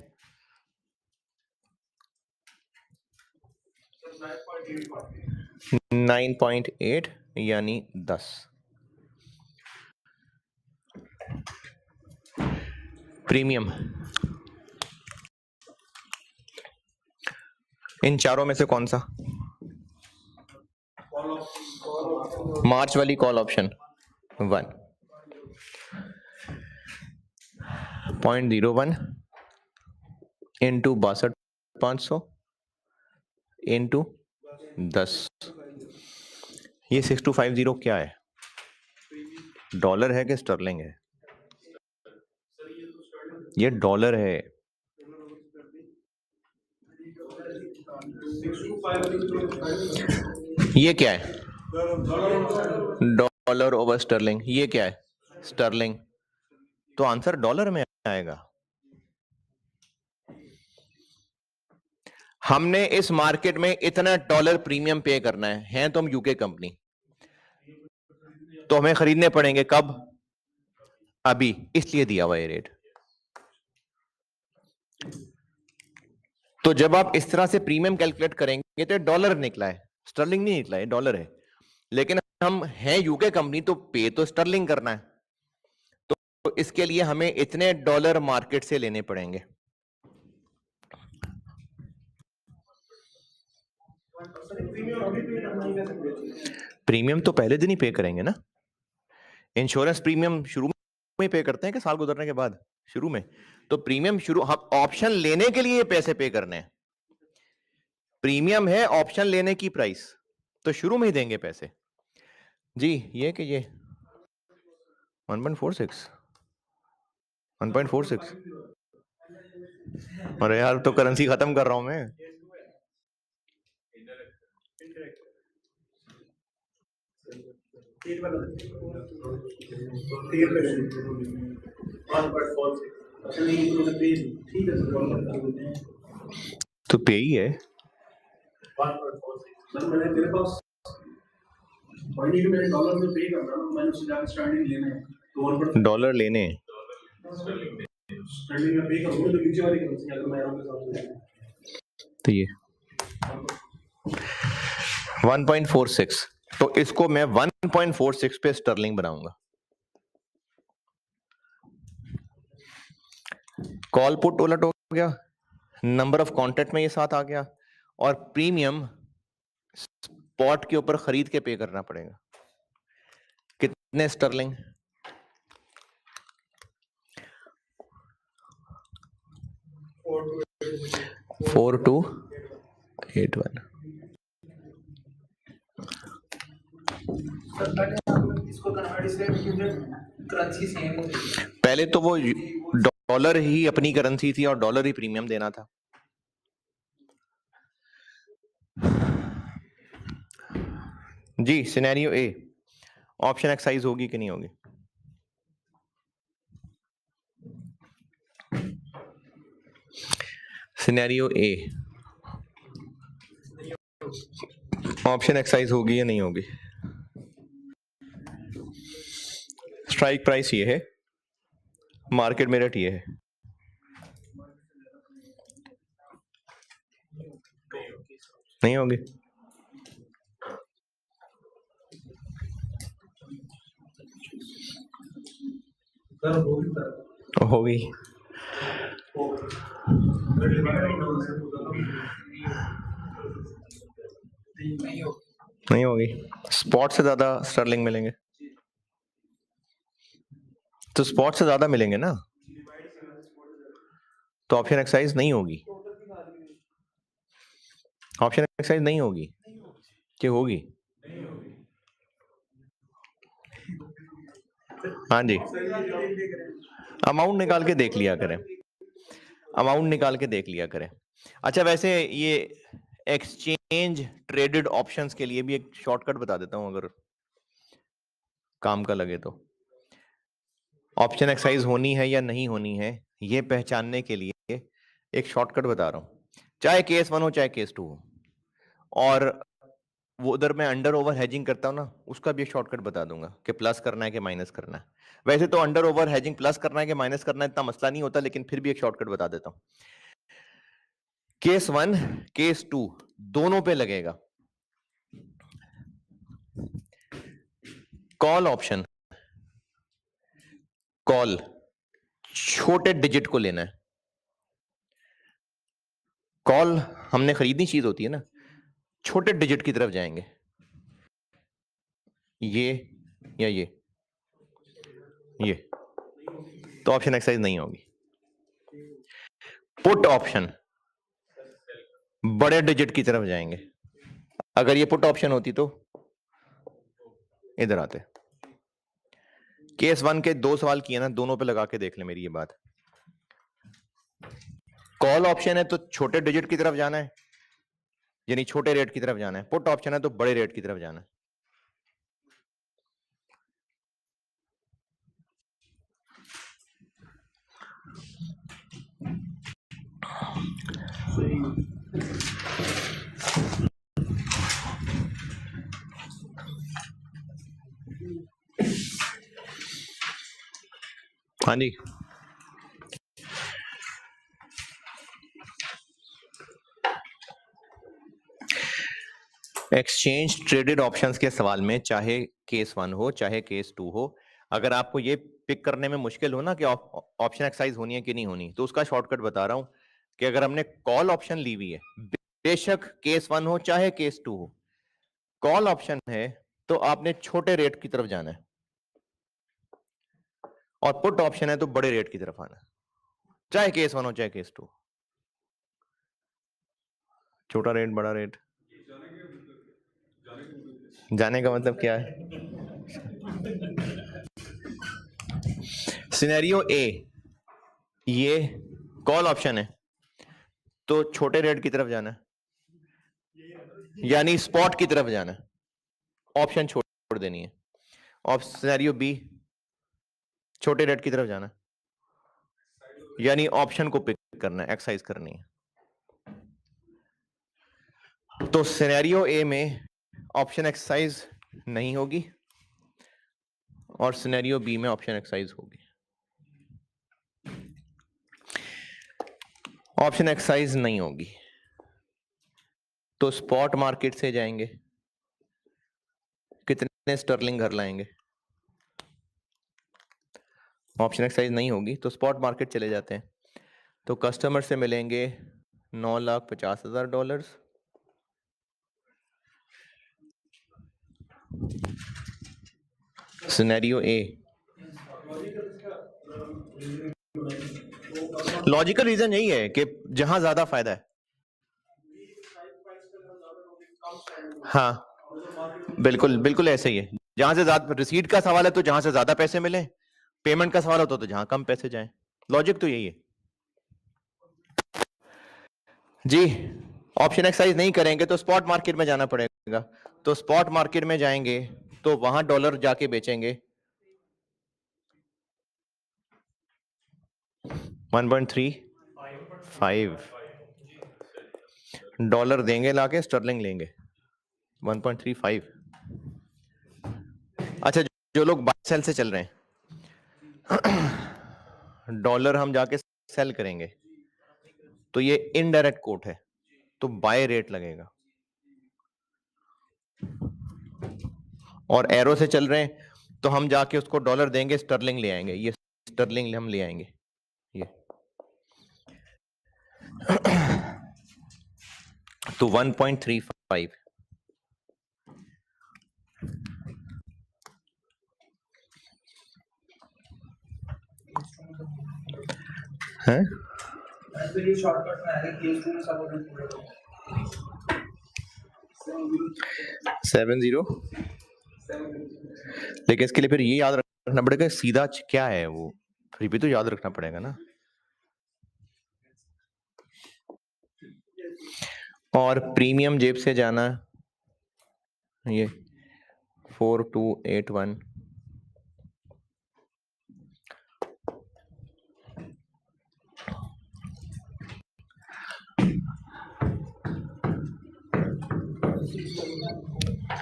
9.8 यानी 10। प्रीमियम इन चारों में से कौन सा? मार्च वाली कॉल ऑप्शन 1.01 इंटू 62,500 इंटू 10। ये 6250 क्या है? डॉलर है कि स्टर्लिंग है? ये डॉलर है। ये क्या है? Dollar over sterling. ये क्या है? स्टर्लिंग। तो आंसर डॉलर में आएगा। हमने इस मार्केट में इतना डॉलर प्रीमियम पे करना है तो हम यूके कंपनी, तो हमें खरीदने पड़ेंगे कब? अभी, इसलिए दिया हुआ ये रेट। तो जब आप इस तरह से प्रीमियम कैलकुलेट करेंगे तो डॉलर निकला है, स्टर्लिंग नहीं निकला है, डॉलर है। लेकिन हम हैं यूके कंपनी तो पे तो स्टर्लिंग करना है, तो इसके लिए हमें इतने डॉलर मार्केट से लेने पड़ेंगे। प्रीमियम तो पहले दिन ही पे करेंगे ना। इंश्योरेंस प्रीमियम शुरू में पे करते हैं कि साल गुजरने के बाद? शुरू में। तो प्रीमियम शुरू, हम ऑप्शन लेने के लिए पैसे पे करने हैं। प्रीमियम है ऑप्शन लेने की प्राइस, तो शुरू में ही देंगे पैसे जी। ये कि ये 1.46 1.46। अरे यार, तो करेंसी खत्म कर रहा हूं मैं। तो पे ही है। डॉलर लेने तो ये 1.46, तो इसको मैं 1.46 पे स्टर्लिंग बनाऊंगा। कॉल पुट उलट हो गया, नंबर ऑफ कॉन्ट्रैक्ट में ये साथ आ गया, और प्रीमियम स्पॉट के ऊपर खरीद के पे करना पड़ेगा। कितने स्टर्लिंग? 4281। पहले तो वो डॉलर ही अपनी करेंसी थी और डॉलर ही प्रीमियम देना था। जी, सिनेरियो ए, ऑप्शन एक्सरसाइज होगी कि नहीं होगी? सिनेरियो ए, ऑप्शन एक्सरसाइज होगी या नहीं होगी? स्ट्राइक प्राइस ये है, मार्केट में रेट ये है। नहीं होगी? होगी। नहीं होगी। स्पॉट से ज्यादा स्टर्लिंग मिलेंगे, तो स्पॉट से ज्यादा मिलेंगे ना, तो ऑप्शन एक्सरसाइज नहीं होगी। ऑप्शन एक्सरसाइज नहीं होगी कि होगी? हाँ जी, अमाउंट निकाल के देख लिया करें, अमाउंट निकाल के देख लिया करें। अच्छा, वैसे ये एक्सचेंज ट्रेडेड ऑप्शंस के लिए भी एक शॉर्टकट बता देता हूं, अगर काम का लगे तो। ऑप्शन एक्सरसाइज होनी है या नहीं होनी है, ये पहचानने के लिए एक शॉर्टकट बता रहा हूं, चाहे केस 1 हो चाहे केस 2 हो, और वो उधर मैं अंडर ओवर हेजिंग करता हूं ना, उसका भी एक शॉर्टकट बता दूंगा कि प्लस करना है कि माइनस करना है। वैसे तो अंडर ओवर हेजिंग प्लस करना है कि माइनस करना है इतना मसला नहीं होता, लेकिन फिर भी एक शॉर्टकट बता देता हूं। केस 1 केस 2 दोनों पे लगेगा। कॉल ऑप्शन, कॉल छोटे डिजिट को लेना है। कॉल हमने खरीदनी चीज होती है ना, छोटे डिजिट की तरफ जाएंगे, ये या ये तो ऑप्शन एक्सरसाइज नहीं होगी। पुट ऑप्शन बड़े डिजिट की तरफ जाएंगे। अगर ये पुट ऑप्शन होती तो इधर आते। केस 1 के 2 सवाल किए ना, दोनों पे लगा के देख ले मेरी ये बात। कॉल ऑप्शन है तो छोटे डिजिट की तरफ जाना है, यानी छोटे रेट की तरफ जाना है। पुट ऑप्शन है तो बड़े रेट की तरफ जाना है। हाँ जी, एक्सचेंज ट्रेडेड ऑप्शंस के सवाल में चाहे केस 1 हो चाहे केस 2 हो, अगर आपको ये पिक करने में मुश्किल हो ना कि ऑप्शन एक्सरसाइज होनी है कि नहीं होनी, तो उसका शॉर्टकट बता रहा हूं कि अगर हमने कॉल ऑप्शन ली हुई है, बेशक केस 1 हो चाहे केस 2 हो, कॉल ऑप्शन है तो आपने छोटे रेट की तरफ जाना है, और पुट ऑप्शन है तो बड़े रेट की तरफ आना है, चाहे केस 1 हो चाहे केस 2। छोटा रेट बड़ा रेट, जाने का मतलब क्या है? सिनेरियो ए, ये कॉल ऑप्शन है तो छोटे रेट की तरफ जाना है, यानी स्पॉट की तरफ जाना है, ऑप्शन छोड़ देनी है। और सिनेरियो बी, छोटे रेट की तरफ जाना है, यानी ऑप्शन को पिक करना है, एक्सरसाइज करनी है। तो सिनेरियो ए में ऑप्शन एक्सरसाइज नहीं होगी और सिनेरियो बी में ऑप्शन एक्सरसाइज होगी। ऑप्शन एक्सरसाइज नहीं होगी तो स्पॉट मार्केट से जाएंगे, कितने स्टर्लिंग घर लाएंगे? ऑप्शन एक्सरसाइज नहीं होगी तो स्पॉट मार्केट चले जाते हैं, तो कस्टमर से मिलेंगे $9,50,000। सिनेरियो ए, लॉजिकल रीजन यही है कि जहां ज्यादा फायदा है। हाँ बिल्कुल बिल्कुल ऐसे ही है, जहां से ज्यादा रिसीट का सवाल है तो जहां से ज्यादा पैसे मिले, पेमेंट का सवाल होता तो जहां कम पैसे जाएं। लॉजिक तो यही है जी। ऑप्शन एक्सरसाइज नहीं करेंगे तो स्पॉट मार्केट में जाना पड़ेगा, तो स्पॉट मार्केट में जाएंगे तो वहां डॉलर जाके बेचेंगे 1.35, डॉलर देंगे लाके स्टर्लिंग लेंगे 1.35। अच्छा, जो लोग बाय सेल से चल रहे हैं, डॉलर हम जाके सेल करेंगे तो ये इनडायरेक्ट कोट है, तो बाय रेट लगेगा। और एरो से चल रहे हैं तो हम जाके उसको डॉलर देंगे, स्टर्लिंग ले आएंगे, ये स्टर्लिंग हम ले आएंगे ये। तो 1.35 है। 70, लेकिन इसके लिए फिर ये याद रखना पड़ेगा सीधा क्या है वो, फिर भी तो याद रखना पड़ेगा ना। और प्रीमियम जेब से जाना, ये 4281,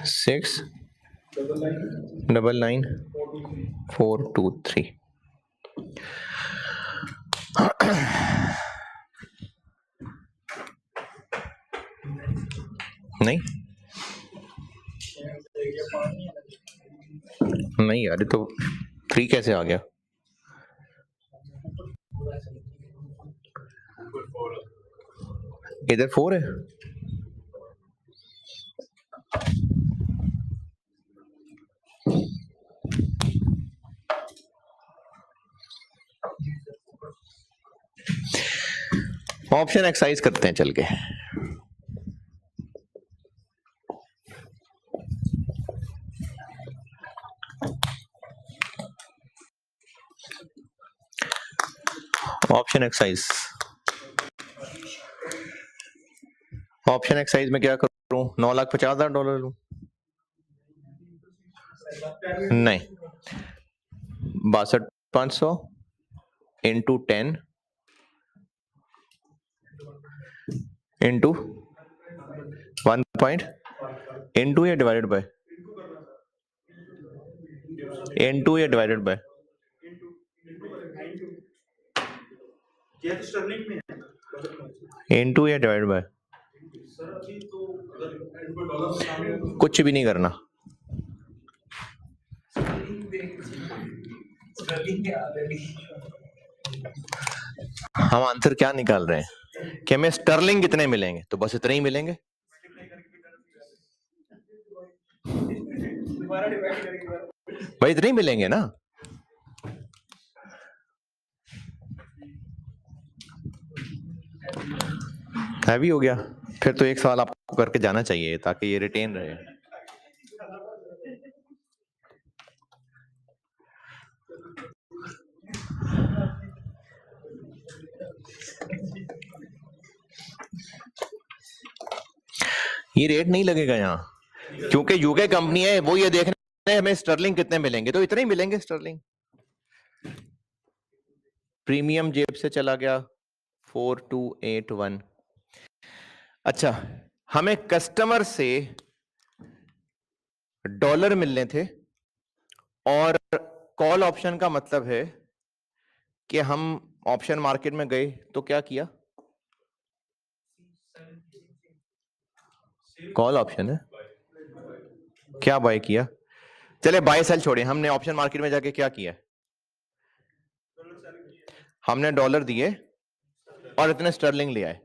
सिक्स 999423। नहीं नहीं यार, ये तो 3 कैसे आ गया? इधर 4 है। ऑप्शन एक्सरसाइज करते हैं चल के। ऑप्शन एक्सरसाइज ऑप्शन एक्सरसाइज में क्या करूं, 9,50,000 लूं? नहीं, 62,500 इंटू 10 इंटू 1 इंटू या डिवाइडेड बाय, इंटू या डिवाइडेड बाय, इंटू या डिवाइडेड बाय, कुछ भी नहीं करना। हम आंसर क्या निकाल रहे हैं कि हमें स्टर्लिंग कितने मिलेंगे, तो बस इतने ही मिलेंगे। भाई इतने ही मिलेंगे ना। हैवी हो गया, फिर तो एक सवाल आपको करके जाना चाहिए ताकि ये रिटेन रहे। ये रेट नहीं लगेगा यहाँ, क्योंकि यूके कंपनी है, वो ये देख रहे हैं हमें स्टर्लिंग कितने मिलेंगे, तो इतने ही मिलेंगे स्टर्लिंग। प्रीमियम जेब से चला गया 4281। अच्छा, हमें कस्टमर से डॉलर मिलने थे और कॉल ऑप्शन का मतलब है कि हम ऑप्शन मार्केट में गए तो क्या किया, कॉल ऑप्शन है, क्या बाय किया। चले बाय सेल छोड़िए, हमने ऑप्शन मार्केट में जाके क्या किया, हमने डॉलर दिए और इतने स्टर्लिंग ले आए।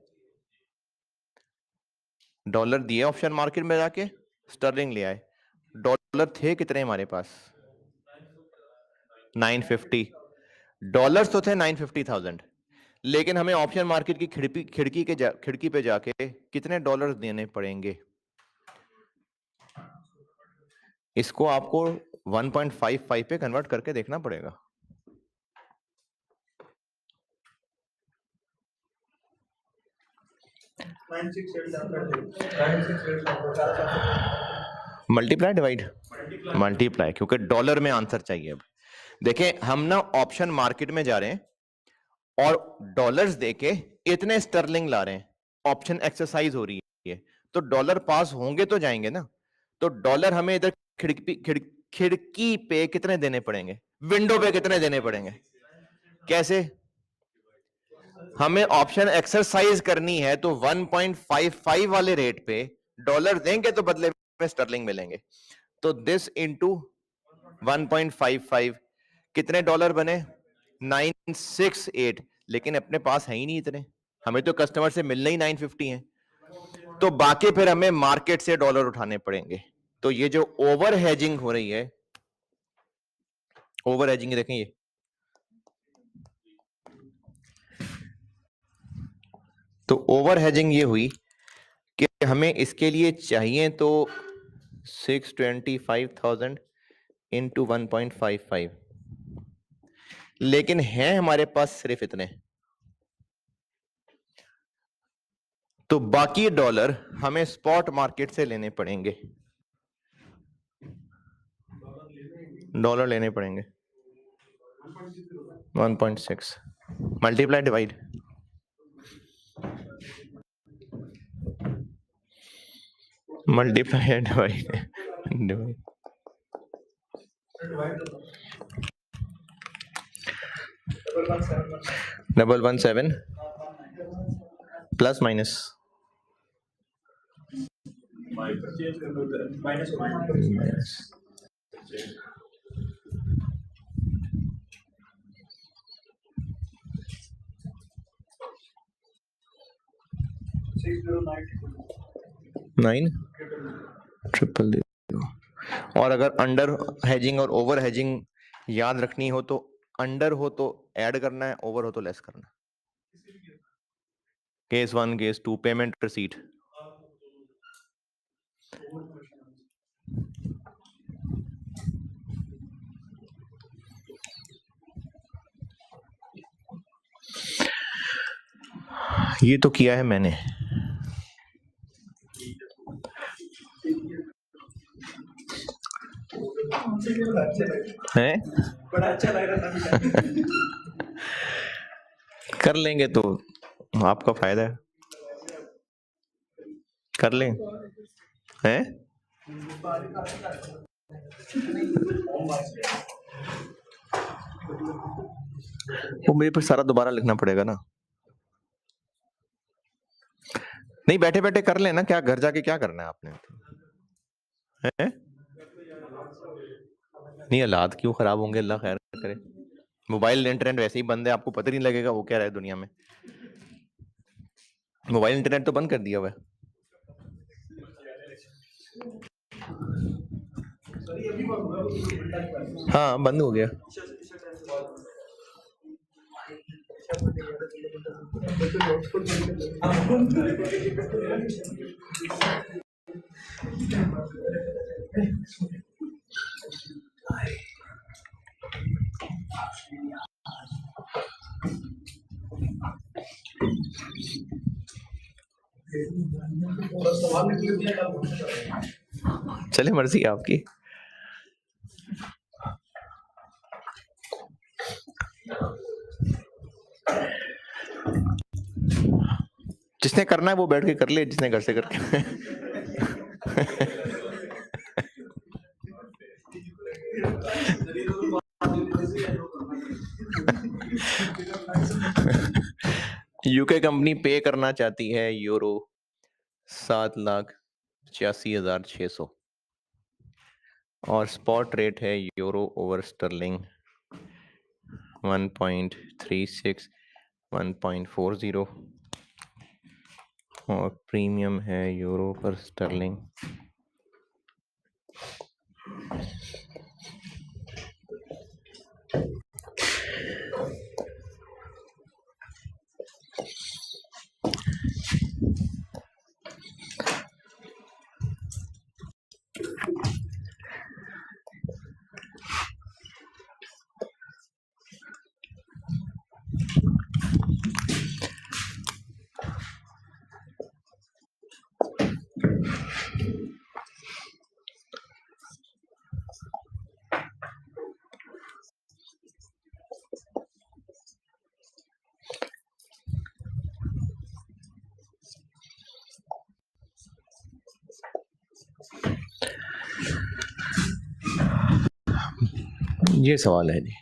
डॉलर दिए ऑप्शन मार्केट में जाके, स्टर्लिंग ले आए। डॉलर थे कितने हमारे पास, 950 डॉलर्स तो थे 950,000, लेकिन हमें ऑप्शन मार्केट की खिड़की पे जाके कितने डॉलर देने पड़ेंगे। इसको आपको 1.55 पे कन्वर्ट करके देखना पड़ेगा। मल्टीप्लाई डिवाइड, मल्टीप्लाई, क्योंकि डॉलर में आंसर चाहिए। अब देखें, हम ना ऑप्शन मार्केट में जा रहे हैं और डॉलर्स देके इतने स्टर्लिंग ला रहे हैं, ऑप्शन एक्सरसाइज हो रही है, तो डॉलर पास होंगे तो जाएंगे ना। तो डॉलर हमें इधर खिड़की पे कितने देने पड़ेंगे, विंडो पे कितने देने पड़ेंगे, कैसे। हमें ऑप्शन एक्सरसाइज करनी है तो 1.55 वाले रेट पे डॉलर देंगे तो बदले में स्टर्लिंग मिलेंगे। तो दिस इंटू 1.55, कितने डॉलर बने, 968, लेकिन अपने पास है ही नहीं इतने, हमें तो कस्टमर से मिलने ही 950 है, तो बाकी फिर हमें मार्केट से डॉलर उठाने पड़ेंगे। तो ये जो ओवर हेजिंग हो रही है, ओवर हेजिंग देखें, ये तो ओवर हेजिंग ये हुई कि हमें इसके लिए चाहिए तो 625,000 इंटू 1.55, लेकिन है हमारे पास सिर्फ इतने, तो बाकी डॉलर हमें स्पॉट मार्केट से लेने पड़ेंगे, डॉलर लेने पड़ेंगे 1.6 multiply divide, multiply divide, 117 plus minus minus 9,000,000। और अगर अंडर हेजिंग और ओवर हेजिंग याद रखनी हो तो अंडर हो तो ऐड करना है, ओवर हो तो लेस करना है। केस 1, केस 2, पेमेंट रिसीट, ये तो किया है मैंने। हैं? बड़ा अच्छा लग रहा था। कर लेंगे तो आपका फायदा है, कर लें हैं? वो मुझे फिर सारा दोबारा लिखना पड़ेगा ना। नहीं, बैठे बैठे कर लेना, क्या घर जाके क्या करना है आपने? हैं? नहीं, हालात क्यों खराब होंगे, अल्लाह खैर करे। मोबाइल इंटरनेट वैसे ही बंद है, आपको पता नहीं लगेगा वो क्या रहा है दुनिया में। मोबाइल इंटरनेट तो बंद कर दिया हुआ है। हाँ, बंद हो गया। चले, मर्जी है आपकी। जिसने करना है वो बैठ के कर ले, जिसने घर से करके। यूके कंपनी पे करना चाहती है यूरो 7,85,600 और स्पॉट रेट है यूरो ओवर स्टर्लिंग 1.36 1.40 और प्रीमियम है यूरो पर स्टर्लिंग। ये सवाल है जी।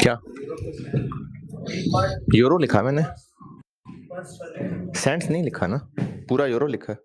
क्या यूरो लिखा मैंने, सेंट्स नहीं लिखा ना, पूरा यूरो लिखा है।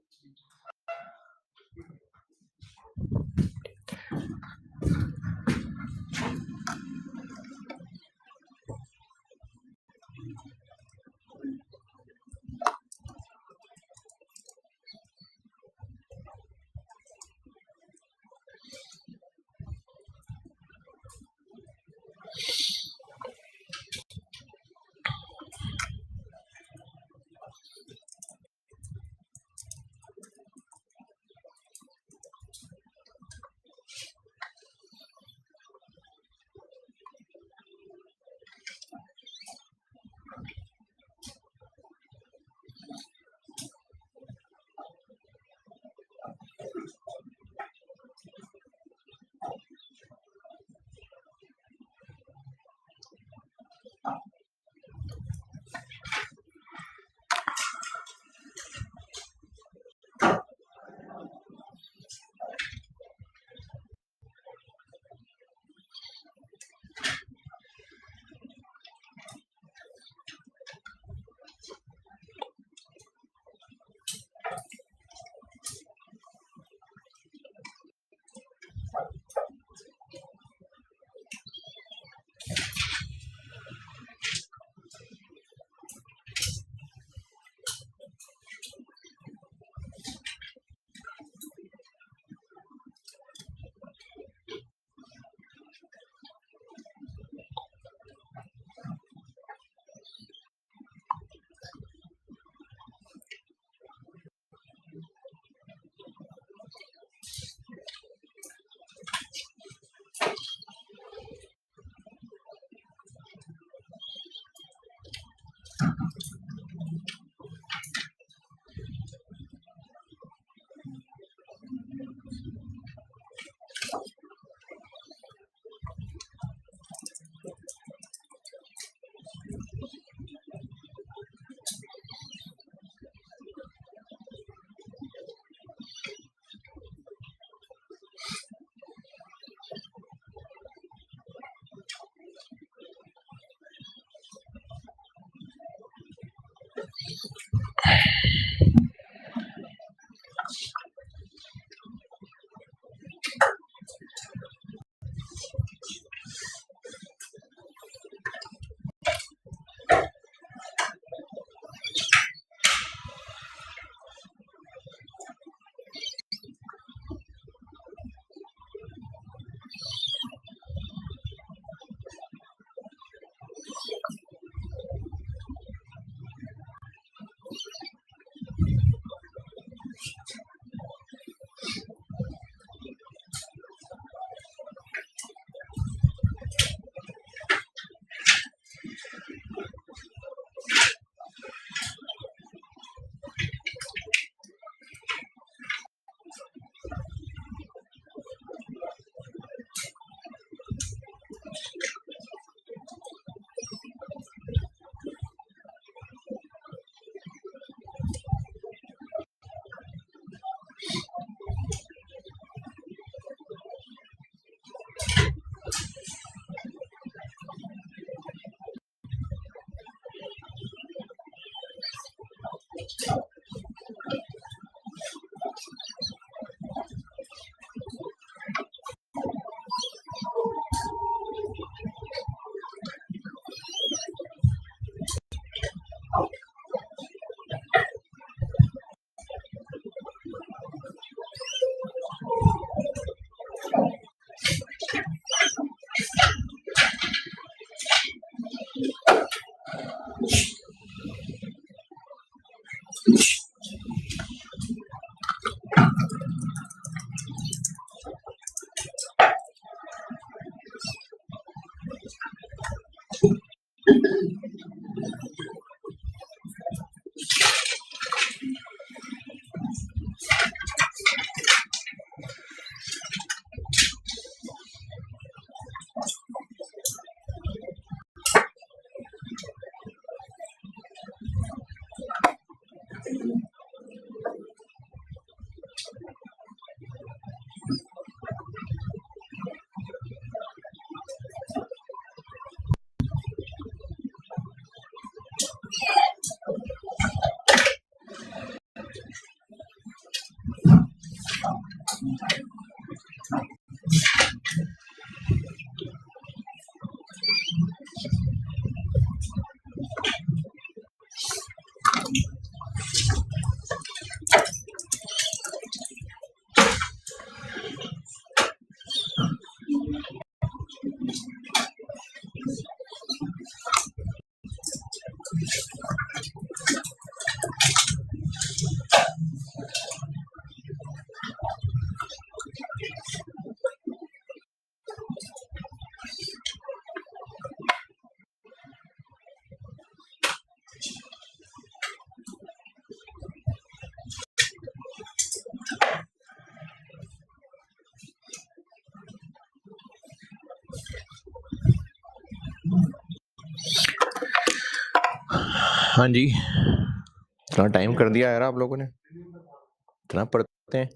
हाँ जी, इतना टाइम कर दिया यार आप लोगों ने, इतना पढ़ते हैं।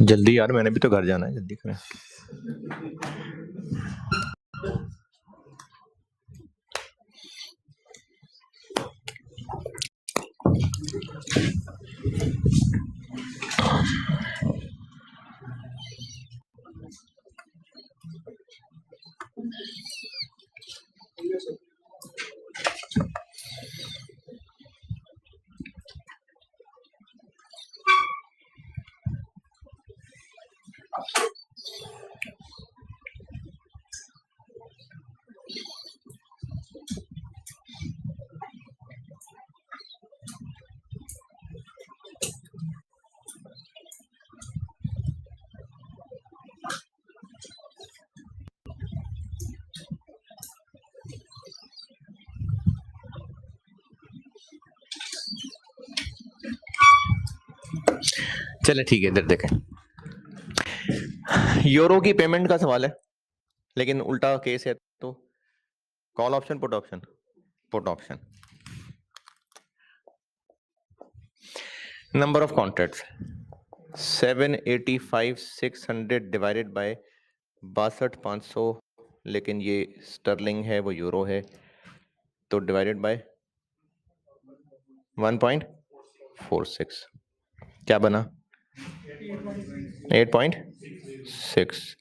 जल्दी यार, मैंने भी तो घर जाना है, जल्दी करें। चले ठीक है, इधर देखें। यूरो की पेमेंट का सवाल है, लेकिन उल्टा केस है, तो call option put option? Put option. Number of contracts 785 600 divided by 62,500, लेकिन ये स्टर्लिंग है, वो यूरो है, तो डिवाइडेड बाय 1.46, क्या बना? 8.6,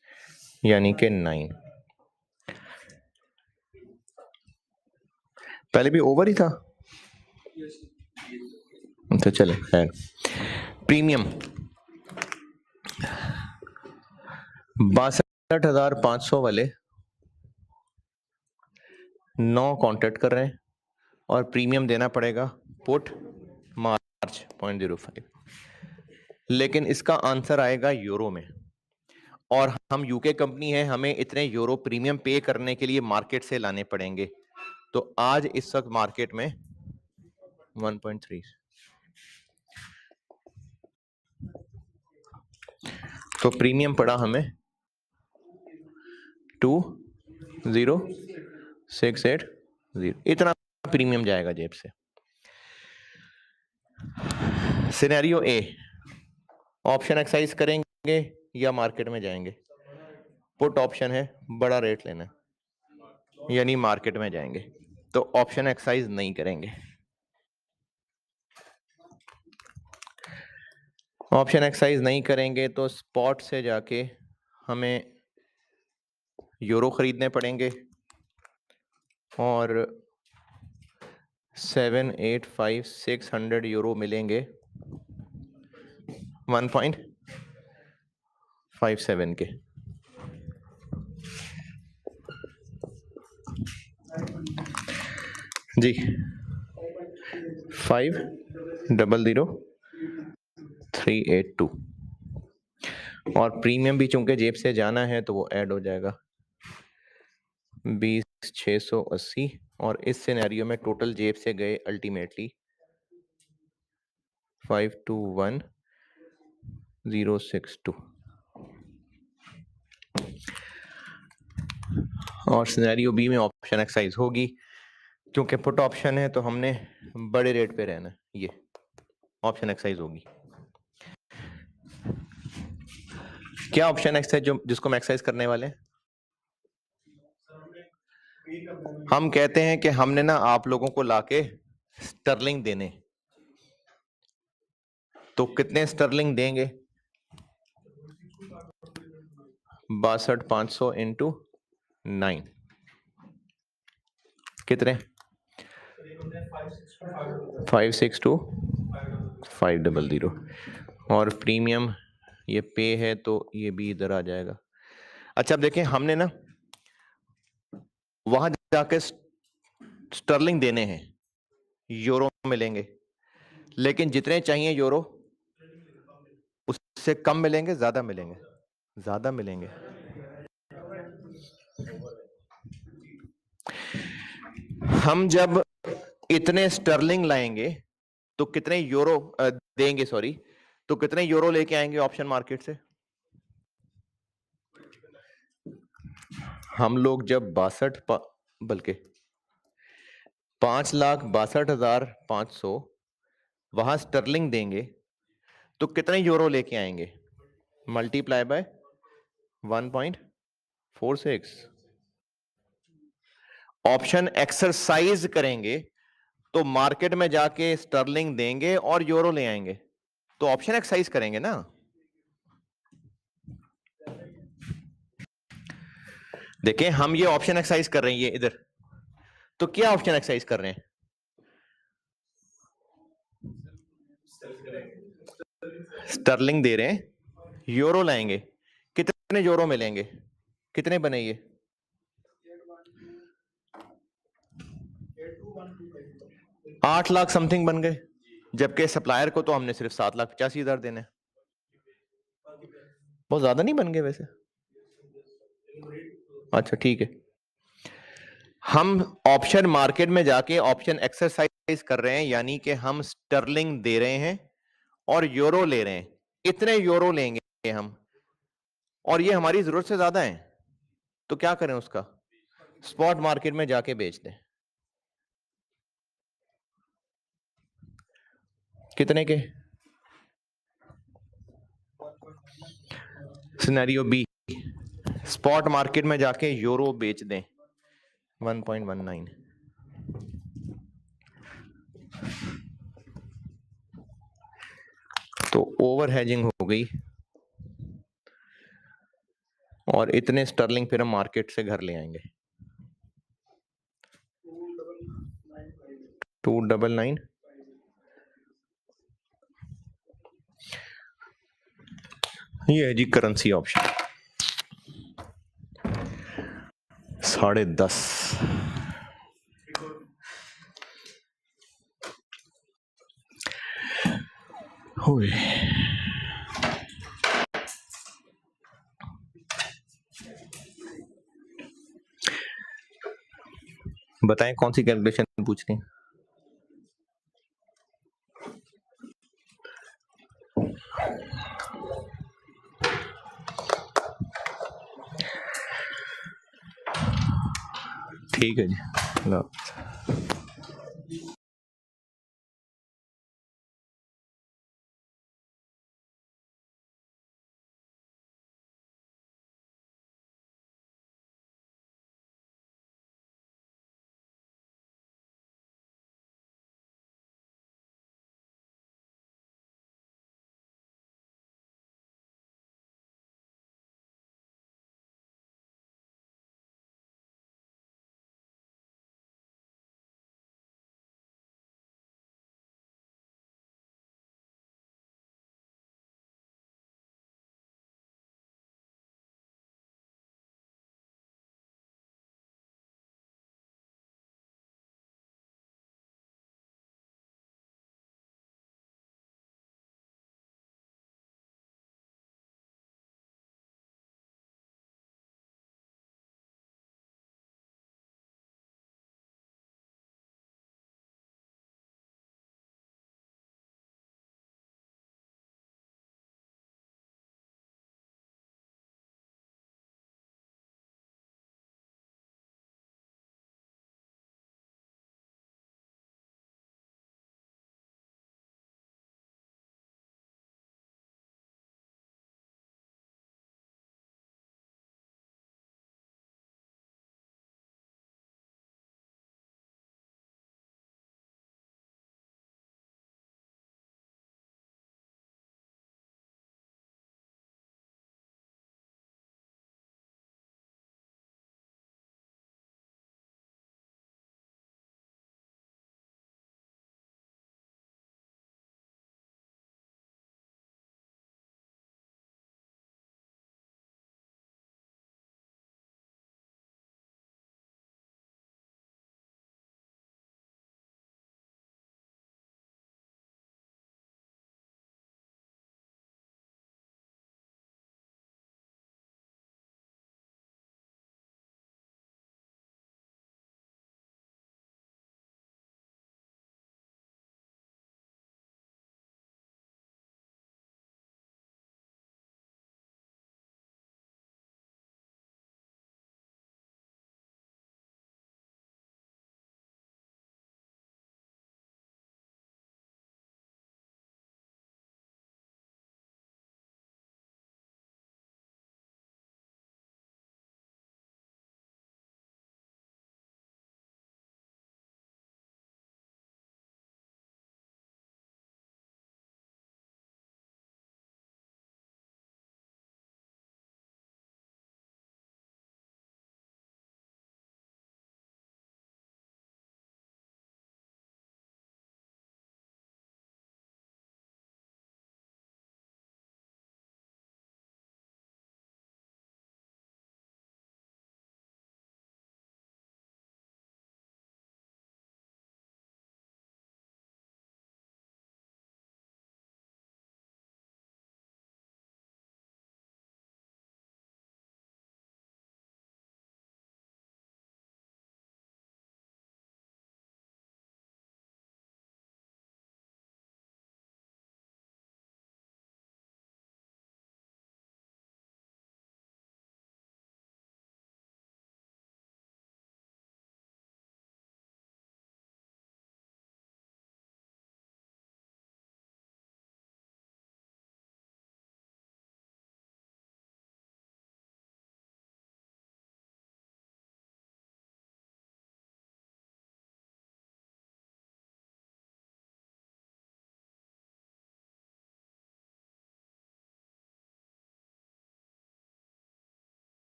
यानी कि 9। पहले भी ओवर ही था, तो चले खैर। प्रीमियम 62,500 वाले 9 कॉन्ट्रैक्ट कर रहे हैं, और प्रीमियम देना पड़ेगा पुट मार्च 0.05, लेकिन इसका आंसर आएगा यूरो में, और हम यूके कंपनी है, हमें इतने यूरो प्रीमियम पे करने के लिए मार्केट से लाने पड़ेंगे। तो आज इस वक्त मार्केट में 1.3, तो प्रीमियम पड़ा हमें 20680, इतना प्रीमियम जाएगा जेब से। सिनेरियो ए, ऑप्शन एक्सरसाइज करेंगे या मार्केट में जाएंगे? पुट ऑप्शन है, बड़ा रेट लेना है, यानी मार्केट में जाएंगे, तो ऑप्शन एक्सरसाइज नहीं करेंगे। ऑप्शन एक्सरसाइज नहीं करेंगे तो स्पॉट से जाके हमें यूरो खरीदने पड़ेंगे, और 785 600 यूरो मिलेंगे 1.57 के। जी 500382, और प्रीमियम भी चूंकि जेब से जाना है तो वो ऐड हो जाएगा 20,680, और इस सिनेरियो में टोटल जेब से गए अल्टीमेटली 521062, और सिनेरियो बी में ऑप्शन एक्सरसाइज होगी, क्योंकि पुट ऑप्शन है तो हमने बड़े रेट पे रहना है, ये ऑप्शन एक्सरसाइज होगी। क्या ऑप्शन एक्सरसाइज जो जिसको हम एक्सरसाइज करने वाले हैं? हम कहते हैं कि हमने ना आप लोगों को लाके स्टर्लिंग देने, तो कितने स्टर्लिंग देंगे? 62,500 इंटू 9, कितने? 562,500, और प्रीमियम ये पे है तो ये भी इधर आ जाएगा। अच्छा अब देखें, हमने ना वहां जाके स्टर्लिंग देने हैं, यूरो मिलेंगे, लेकिन जितने चाहिए यूरो उससे कम मिलेंगे, ज्यादा मिलेंगे? ज्यादा मिलेंगे। हम जब इतने स्टर्लिंग लाएंगे तो कितने यूरो देंगे, सॉरी, तो कितने यूरो लेके आएंगे ऑप्शन मार्केट से? हम लोग जब बल्कि 5,62,500 वहां स्टर्लिंग देंगे तो कितने यूरो लेके आएंगे? Multiply by 1.46। ऑप्शन एक्सरसाइज करेंगे तो मार्केट में जाके स्टर्लिंग देंगे और यूरो ले आएंगे, तो ऑप्शन एक्सरसाइज करेंगे ना। देखें, हम ये ऑप्शन एक्सरसाइज कर रहे हैं, ये इधर, तो क्या ऑप्शन एक्सरसाइज कर रहे हैं? स्टर्लिंग दे रहे हैं, यूरो लाएंगे, कितने यूरो मिलेंगे? कितने बने ये? 8 लाख समथिंग बन गए, जबकि सप्लायर को तो हमने सिर्फ 7,85,000 देने। बहुत ज्यादा नहीं बन गए वैसे? अच्छा ठीक है। हम ऑप्शन मार्केट में जाके ऑप्शन एक्सरसाइज कर रहे हैं, यानी कि हम स्टर्लिंग दे रहे हैं और यूरो ले रहे हैं। इतने यूरो लेंगे हम, और ये हमारी जरूरत से ज्यादा है, तो क्या करें? उसका स्पॉट मार्केट में जाके बेच दें। कितने के? सिनेरियो बी, स्पॉट मार्केट में जाके यूरो बेच दें 1.19। तो ओवर हेजिंग हो गई और इतने स्टर्लिंग फिर हम मार्केट से घर ले आएंगे। 299। ये है जी करेंसी ऑप्शन 10.5। हुए बताएं कौन सी कैलकुलेशन पूछ रही हैं? ठीक है जी, लो।